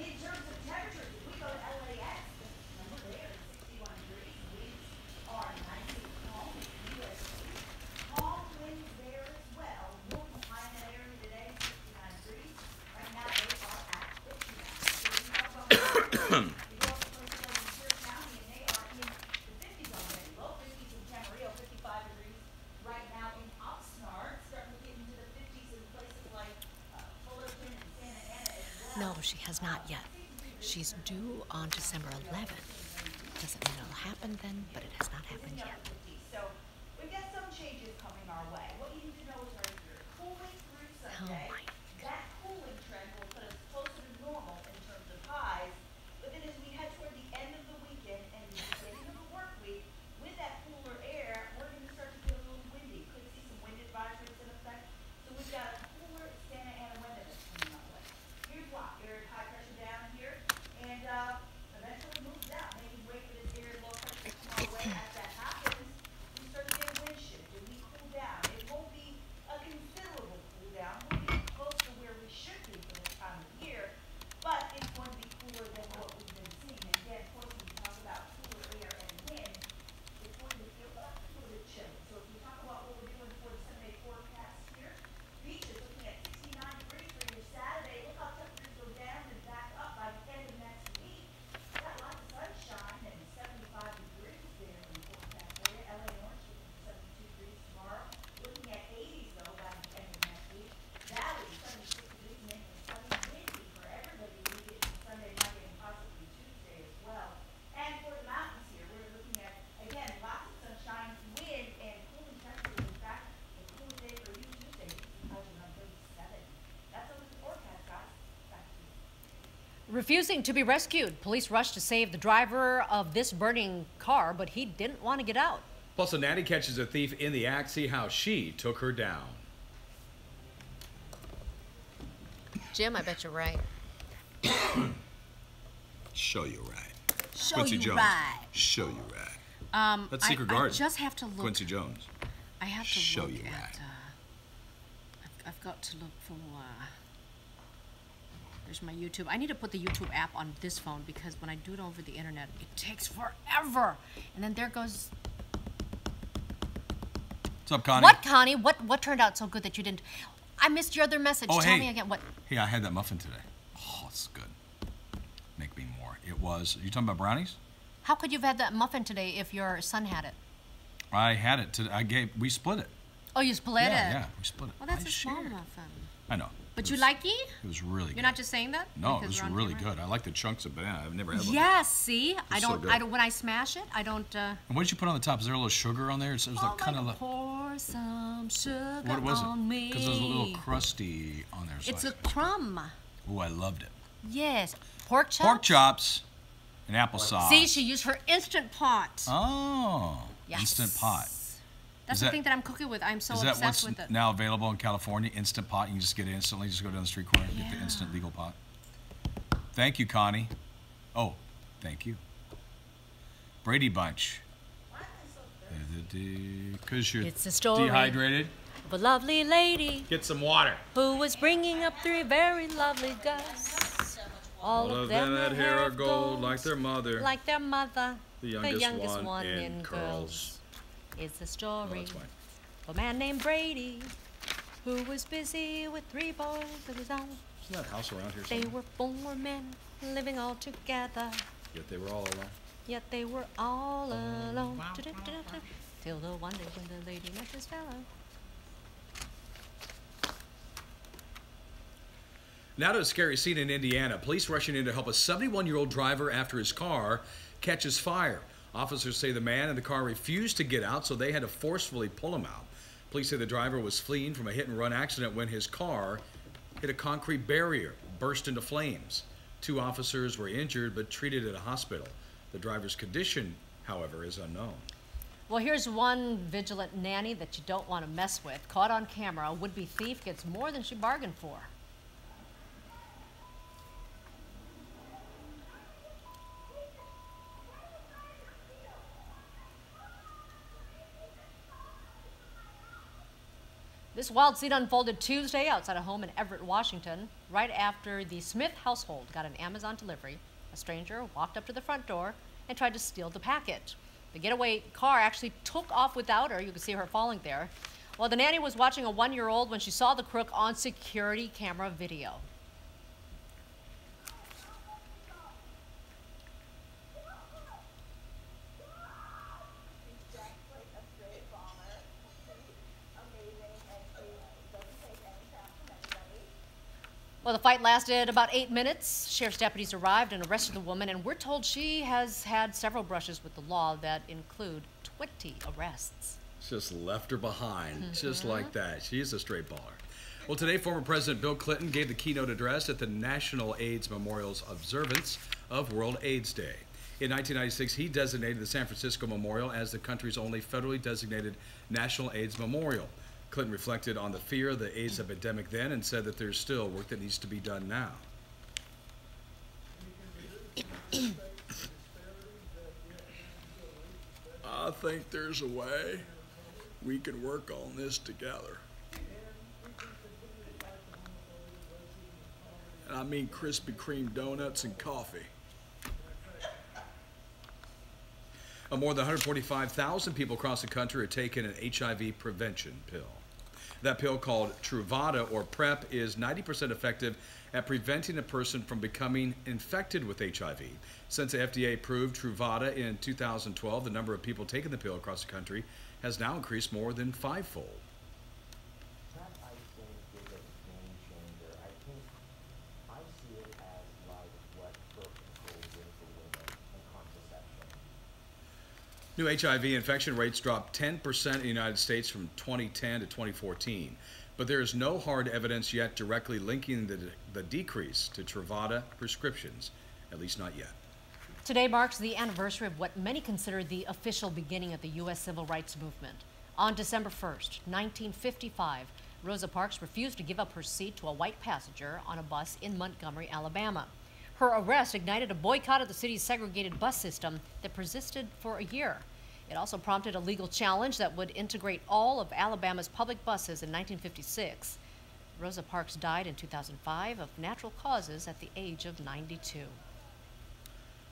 In terms of temperatures, if we go to LAX, the number there is 61 degrees, winds are nice and calm, USD. Calm winds there as well. North high in that area today, 69 degrees. Right now they are at 59. So we talk about we go up to places like Ventura County and they are in the 50s already. Low 50s in Camarillo, 55 degrees. Right now in Oxnard, starting to get into the 50s in places like Fullerton and Santa Ana as well. No, she has not yet. She's due on December 11th. Doesn't mean it'll happen then, but it has not happened yet. So we've got some changes coming our way. What you need to know is right here, cooling through Sunday. Oh my That cooling trend will put us closer to normal in terms of highs. But then as we head toward the end of the weekend and the beginning of the work week, with that cooler air, we're going to start to get a little windy. Could see some wind advisories in effect. So we've got a cooler Santa Ana weather that's coming our way. Here's why. Area of high pressure down here, and eventually moves out, making way for this area of low pressure to come our way. As that happens, we start to get a wind shift, and we cool down. It won't be a considerable cool down. We'll be close to where we should be for this time of year, but it's going to be cooler than what we've been seeing. And again, of course, when you talk about cooler air and wind, it's going to feel a little bit chilly. So if you talk about what we're doing for the Sunday forecast here, beaches looking at 69 degrees for your Saturday. Look how temperatures go down and back up by the end of next week. Got lots of sunshine and 75 degrees there in the forecast area. LA and Orange looking for 72 degrees tomorrow. Looking at 80s though by the end of next week. Valley 76 degrees, making it sunny and windy for everybody when we get to Sunday, Monday, and possibly Tuesday as well. And for the mountains here, we're looking at, again, lots of sunshine, wind, and cooling temperatures. In fact, the coolest day for you Tuesday, around 37. That's over the forecast, guys. Back to you. Refusing to be rescued. Police rushed to save the driver of this burning car, but he didn't want to get out. Plus, a nanny catches a thief in the act. See how she took her down. Jim, I bet you're right. Show you right. Show Quincy you Jones. right. Show you right. That's Secret I Garden. just have to look. Quincy Jones. I have to Show look you at. right. I've got to look for. There's my YouTube. I need to put the YouTube app on this phone because when I do it over the internet, it takes forever. And then there goes. What's up, Connie? What, Connie? What turned out so good that you didn't? I missed your other message. Oh, Tell hey. me again. What? Hey, I had that muffin today. Oh, it's good. Make me more. It was. You talking about brownies? How could you have had that muffin today if your son had it? I had it today. We split it. Oh, you split it. Yeah, we split it. Well, that's I a small shared. muffin. I know. But It you was- like it? It was really good. You're not just saying that? No, it because was we're on really camera? good. I like the chunks of banana. I've never had one. Yes, see? I so don't, good. I don't, when I smash it, I don't, And what did you put on the top? Is there a little sugar on there? It was like kind of like. pour some sugar What was on it? me. Because it was a little crusty on there. So It's a crumb. Oh, I loved it. Yes. Pork chops? Pork chops and applesauce. See, she used her Instant Pot. Oh, Yes. Instant Pot. That's Is the that- thing that I'm cooking with. I'm so Is that obsessed what's with it. now available in California? Instant Pot. You can just get it instantly. Just go down the street corner and get the instant legal pot. Thank you, Connie. Oh, thank you. Brady Bunch. Because you're It's a story dehydrated. of a lovely lady Get some water. who was bringing up three very lovely girls. All of them had hair of gold like their mother. Like their mother. The youngest one in curls. It's a Oh, story that's fine. of a man named Brady who was busy with three boys of his own. Isn't that house around here They somewhere? were 4 men living all together, Yet they were all alone. yet they were all alone. Till the one day when the lady met this fellow. Now to a scary scene in Indiana. Police rushing in to help a 71-year-old driver after his car catches fire. Officers say the man in the car refused to get out, so they had to forcefully pull him out. Police say the driver was fleeing from a hit-and-run accident when his car hit a concrete barrier, burst into flames. 2 officers were injured but treated at a hospital. The driver's condition, however, is unknown. Well, here's one vigilant nanny that you don't want to mess with. Caught on camera, a would-be thief gets more than she bargained for. This wild scene unfolded Tuesday outside a home in Everett, Washington. Right after the Smith household got an Amazon delivery, a stranger walked up to the front door and tried to steal the package. The getaway car actually took off without her. You can see her falling there. Well, the nanny was watching a 1-year-old when she saw the crook on security camera video. Well, the fight lasted about 8 minutes. Sheriff's deputies arrived and arrested the woman, and we're told she has had several brushes with the law that include 20 arrests. Just left her behind, just like that. She's a straight baller. Well, today, former President Bill Clinton gave the keynote address at the National AIDS Memorial's observance of World AIDS Day. In 1996, he designated the San Francisco Memorial as the country's only federally designated National AIDS Memorial. Clinton reflected on the fear of the AIDS epidemic then and said that there's still work that needs to be done now. I think there's a way we can work on this together. And I mean Krispy Kreme donuts and coffee. More than 145,000 people across the country are taking an HIV prevention pill. That pill, called Truvada or PrEP, is 90% effective at preventing a person from becoming infected with HIV. Since the FDA approved Truvada in 2012, the number of people taking the pill across the country has now increased more than 5-fold. That I think is a game changer. I think I see it as like what birth control did for women and contraception. New HIV infection rates dropped 10% in the United States from 2010 to 2014. But there is no hard evidence yet directly linking the decrease to Truvada prescriptions, at least not yet. Today marks the anniversary of what many consider the official beginning of the U.S. Civil Rights Movement. On December 1st, 1955, Rosa Parks refused to give up her seat to a white passenger on a bus in Montgomery, Alabama. Her arrest ignited a boycott of the city's segregated bus system that persisted for a year. It also prompted a legal challenge that would integrate all of Alabama's public buses in 1956. Rosa Parks died in 2005 of natural causes at the age of 92.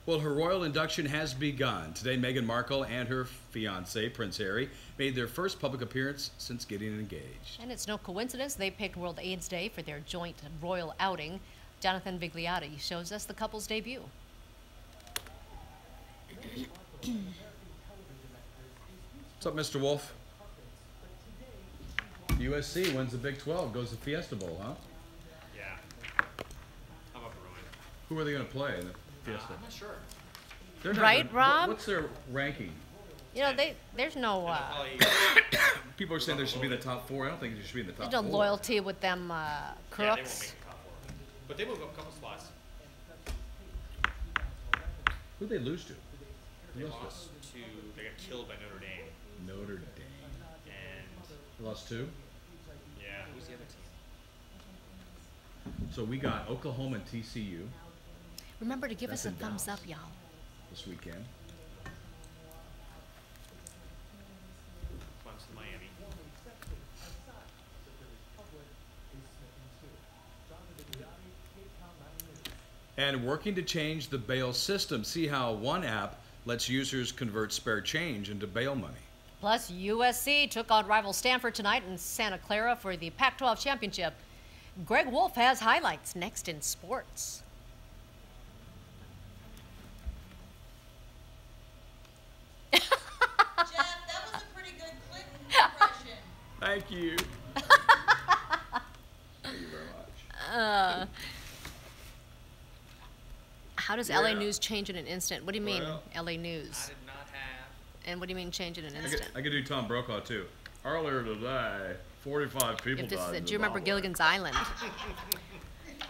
Well, her royal induction has begun. Today, Meghan Markle and her fiancé, Prince Harry, made their first public appearance since getting engaged. And it's no coincidence they picked World AIDS Day for their joint royal outing. Jonathan Vigliotti shows us the couple's debut. What's up, Mr. Wolf? USC wins the Big 12, goes to Fiesta Bowl, huh? Yeah. How about Bruin? Who are they going to play in the Fiesta? I'm not sure. They're not Right, gonna- Rob? What's their ranking? You know, there's no People are saying they should be in the top 4. I don't think they should be in the top 4. loyalty with them Yeah, they won't crooks. make the top 4. But they moved up a couple spots. Who'd they lose to? They lost to, they got killed by Notre Dame. Notre Dame. And, They lost 2? yeah, who's the other team? So we got Oklahoma and TCU Remember to give That's us a in thumbs Dallas. up, y'all. this weekend. And working to change the bail system. See how one app lets users convert spare change into bail money. Plus, USC took on rival Stanford tonight in Santa Clara for the Pac-12 championship. Greg Wolf has highlights next in sports. Jeff, that was a pretty good Clinton impression. Thank you. Thank you very much. How does LA News change in an instant? What do you mean, Well, LA News? I did not have. And what do you mean change in an I instant? could do Tom Brokaw too. Earlier today, 45 people If this died. is in do you remember Zimbabwe. Gilligan's Island?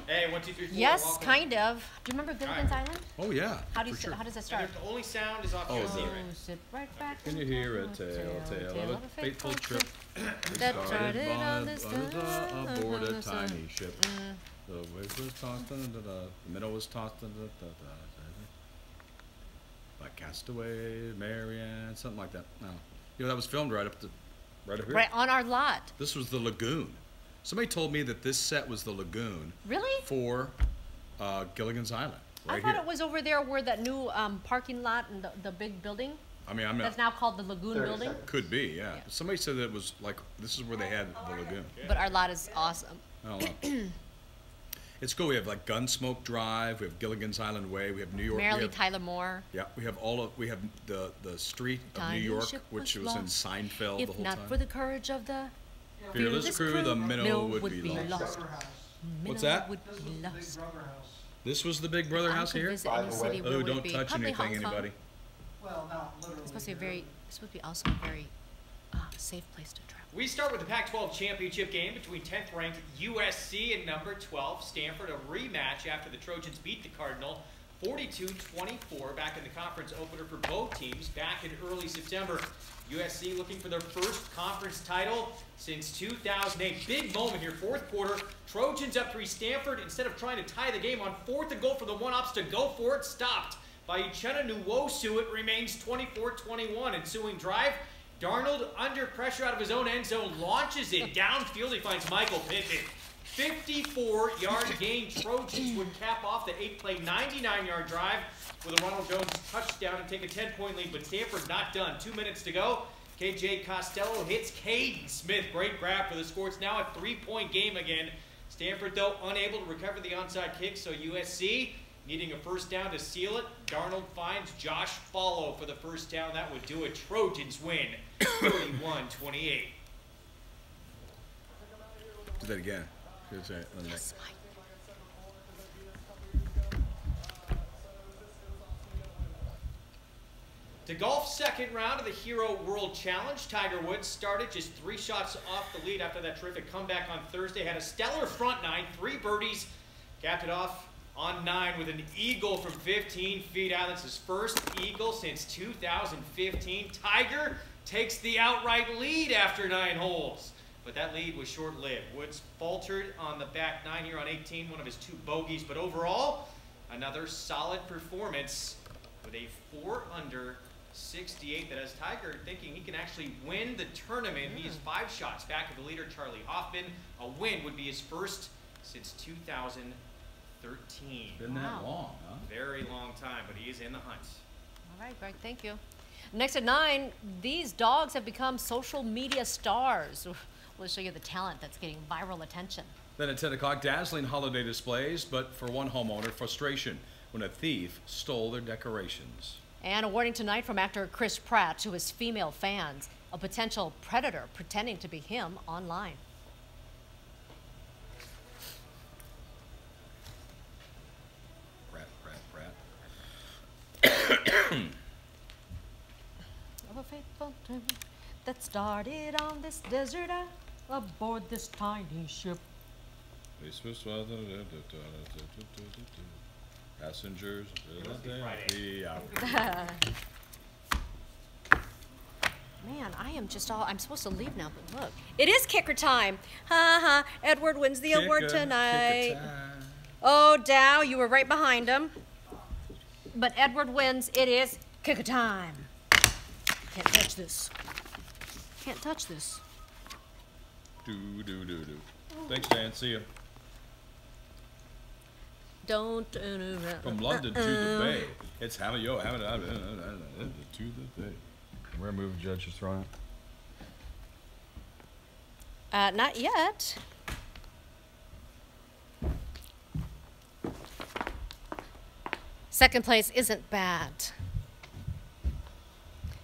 Hey, 1, 2, 3, 4. Yes, welcome. kind of. Do you remember Gilligan's Island? Oh yeah. How do you for sure. how does it And start? the only sound is off Oh, USC, the- right? Sit right back Can you and hear a tell tale of a fateful trip that started on this aboard a time. tiny ship? The waves was tossed, the middle was tossed, by Castaway, Marianne, something like that. No, that was filmed right up here. Right on our lot. This was the lagoon. Somebody told me that this set was the lagoon Really? for Gilligan's Island. I Right thought here. it was over there where that new parking lot and the big building I mean, I'm that's not. now called the Lagoon 30 Building. seconds. Could be, yeah. Somebody said that it was like this is where they had the lagoon. But our lot is awesome. I don't know. It's cool. We have like Gunsmoke Drive. We have Gilligan's Island Way. We have New York. Marilee we have, Tyler Moore. Yeah, we have we have the street of Tiny New York, ship which was was in lost. Seinfeld If the whole not time. for the courage of the Fearless crew, the minnow would be Big lost. Brother House. What's minnow that? would This be was the Big lost. Brother House. This was the Big Brother I house could here. visit By any the city way- where Oh, we'd don't be. touch Probably anything, Hong Kong. anybody. Well, not literally. It's supposed to be here. very. It's supposed to be also a very safe place to travel. We start with the Pac-12 championship game between 10th ranked USC and number 12 Stanford, a rematch after the Trojans beat the Cardinal 42-24 back in the conference opener for both teams back in early September. USC looking for their first conference title since 2008. Big moment here, fourth quarter. Trojans up 3. Stanford, instead of trying to tie the game on 4th and goal for the one-ups to go for it, stopped by Uchenna Nwosu. It remains 24-21. Ensuing drive, Darnold, under pressure out of his own end zone, launches it downfield. He finds Michael Pittman. 54-yard gain. Trojans would cap off the 8-play, 99-yard drive with a Ronald Jones touchdown and take a 10-point lead. But Stanford not done. 2 minutes to go. KJ Costello hits Caden Smith. Great grab for the score. It's now a 3-point game again. Stanford, though, unable to recover the onside kick, so USC needing a first down to seal it. Darnold finds Josh Follow for the first down. That would do it. Trojans win 31-28. Do that again. Here's that. Yes, Mike. To golf's second round of the Hero World Challenge, Tiger Woods started just 3 shots off the lead after that terrific comeback on Thursday. Had a stellar front 9, 3 birdies, capped it off on 9 with an eagle from 15 feet out. That's his first eagle since 2015. Tiger takes the outright lead after 9 holes. But that lead was short-lived. Woods faltered on the back 9 here on 18, one of his 2 bogeys. But overall, another solid performance with a 4-under 68 that has Tiger thinking he can actually win the tournament. He is 5 shots back of the leader, Charlie Hoffman. A win would be his first since 2013. Been that long, huh? Very long time, but he is in the hunt. All right, Greg, thank you. Next at 9, these dogs have become social media stars. We'll show you the talent that's getting viral attention. Then at 10 o'clock, dazzling holiday displays, but for one homeowner, frustration when a thief stole their decorations. And a warning tonight from actor Chris Pratt to his female fans, a potential predator pretending to be him online. Pratt. Of a faithful dream that started on this desert aboard this tiny ship. Passengers. Man, I am just all, I'm supposed to leave now, but look. It is kicker time. Ha ha, Edward wins the award tonight. Oh, Dow, you were right behind him. But Edward wins, it is kicker time. Can't touch this. Can't touch this. Do. Thanks, Dan. See ya. Don't turn around. From London to the Bay. It's having to the Bay. Where movie judge is throwing it? Not yet. Second place isn't bad.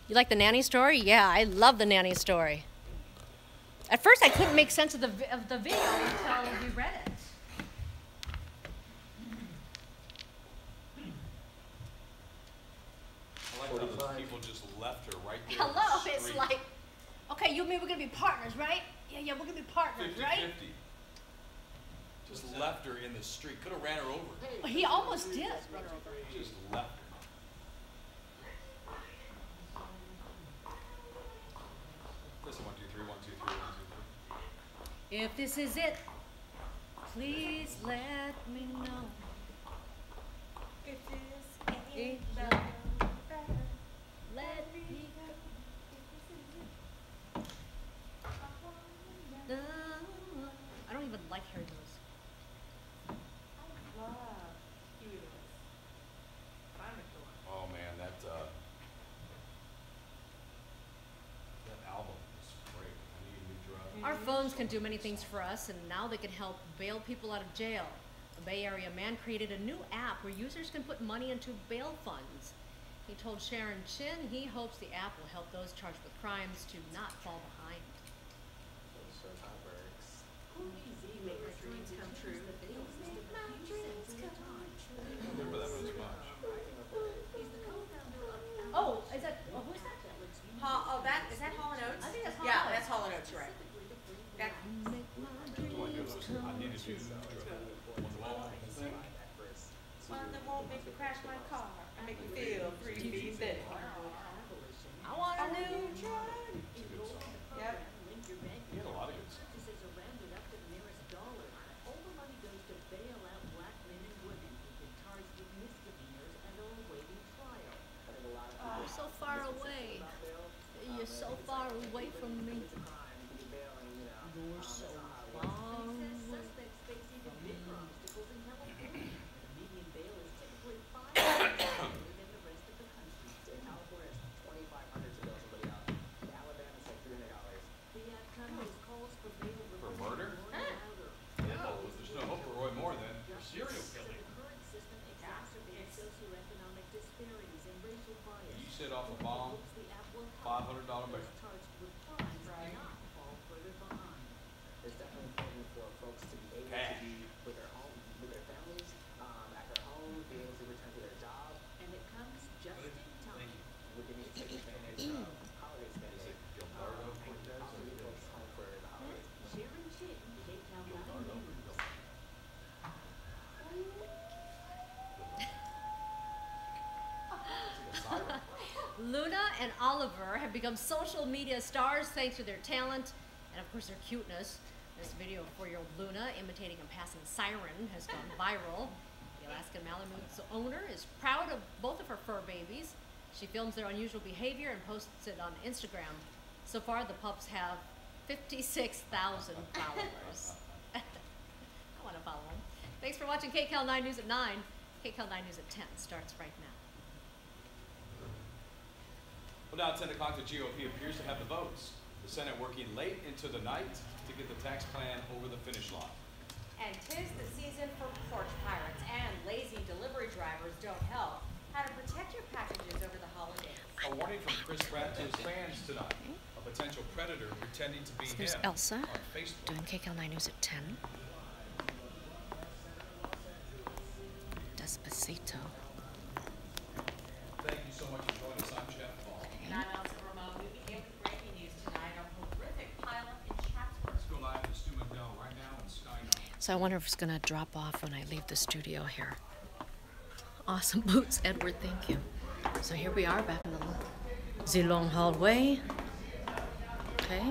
You like the nanny story? Yeah, I love the nanny story. At first, I couldn't make sense of the video until we read it. I like how those people just left her right there. Hello, it's like, okay, you and me, we're gonna be partners, right? Yeah, we're gonna be partners, 50-50. right? Just left her in the street. Could have ran her over. He almost did run her over. Just left her. Listen, 1, 2, 3, 1, 2, 3, 1, 2, 3. If this is it, please let me know. If this ain't It's the let me go. I don't even like Harry Lewis. I love Huey Lewis. I'm a killer. Oh man, that album is great. I need a new drug. Our phones can do many things for us, and now they can help bail people out of jail. A Bay Area man created a new app where users can put money into bail funds. He told Sharon Chin he hopes the app will help those charged with crimes to not fall behind. Remember that one as much. Oh, is that, oh, who's that? Is that Hall and Oates? I think that's Hall Yeah, and Oates. that's Hall and Oates, right. That, I need a new drug. one that won't make me crash my car and make me feel 3 feet thick. I want a new drug. Yep. He had a lot of good songs. You're so far away. You're so far away from me. You're so far away. For murder? Yeah, there's no hope for Roy Moore then. For serial killing. You set off a bomb, $500 bail. It's definitely important for folks to be able to be with their home, with their families, at their home, be able to return to their job. And it comes just in time. We can need to take advantage of holiday spending. Also be folks home for the holidays. Sharon Chin, kcal9 News. Luna and Oliver have become social media stars thanks to their talent and, of course, their cuteness. This video of 4-year-old Luna imitating a passing siren has gone viral. The Alaskan Malamutes owner is proud of both of her fur babies. She films their unusual behavior and posts it on Instagram. So far, the pups have 56,000 followers. I want to follow them. Thanks for watching KCAL9 News at 9. KCAL9 News at 10 starts right now. Well, now at 10 o'clock, the GOP appears to have the votes. The Senate working late into the night to get the tax plan over the finish line. And 'tis the season for porch pirates, and lazy delivery drivers don't help. How to protect your packages over the holidays. A warning from Chris Pratt to his fans tonight. A potential predator pretending to be So him there's Elsa on Facebook. doing KCAL9 News at 10. Despacito. Thank you so much for joining us. I'm Jeff Ball. 9-ounce Ramon, we begin with breaking news tonight. A horrific pileup in Chatsworth. Let's go live to Stu McDowell right now on Sky 9. So I wonder if it's going to drop off when I leave the studio here. Awesome boots, Edward, thank you. So here we are back in the long hallway. Okay.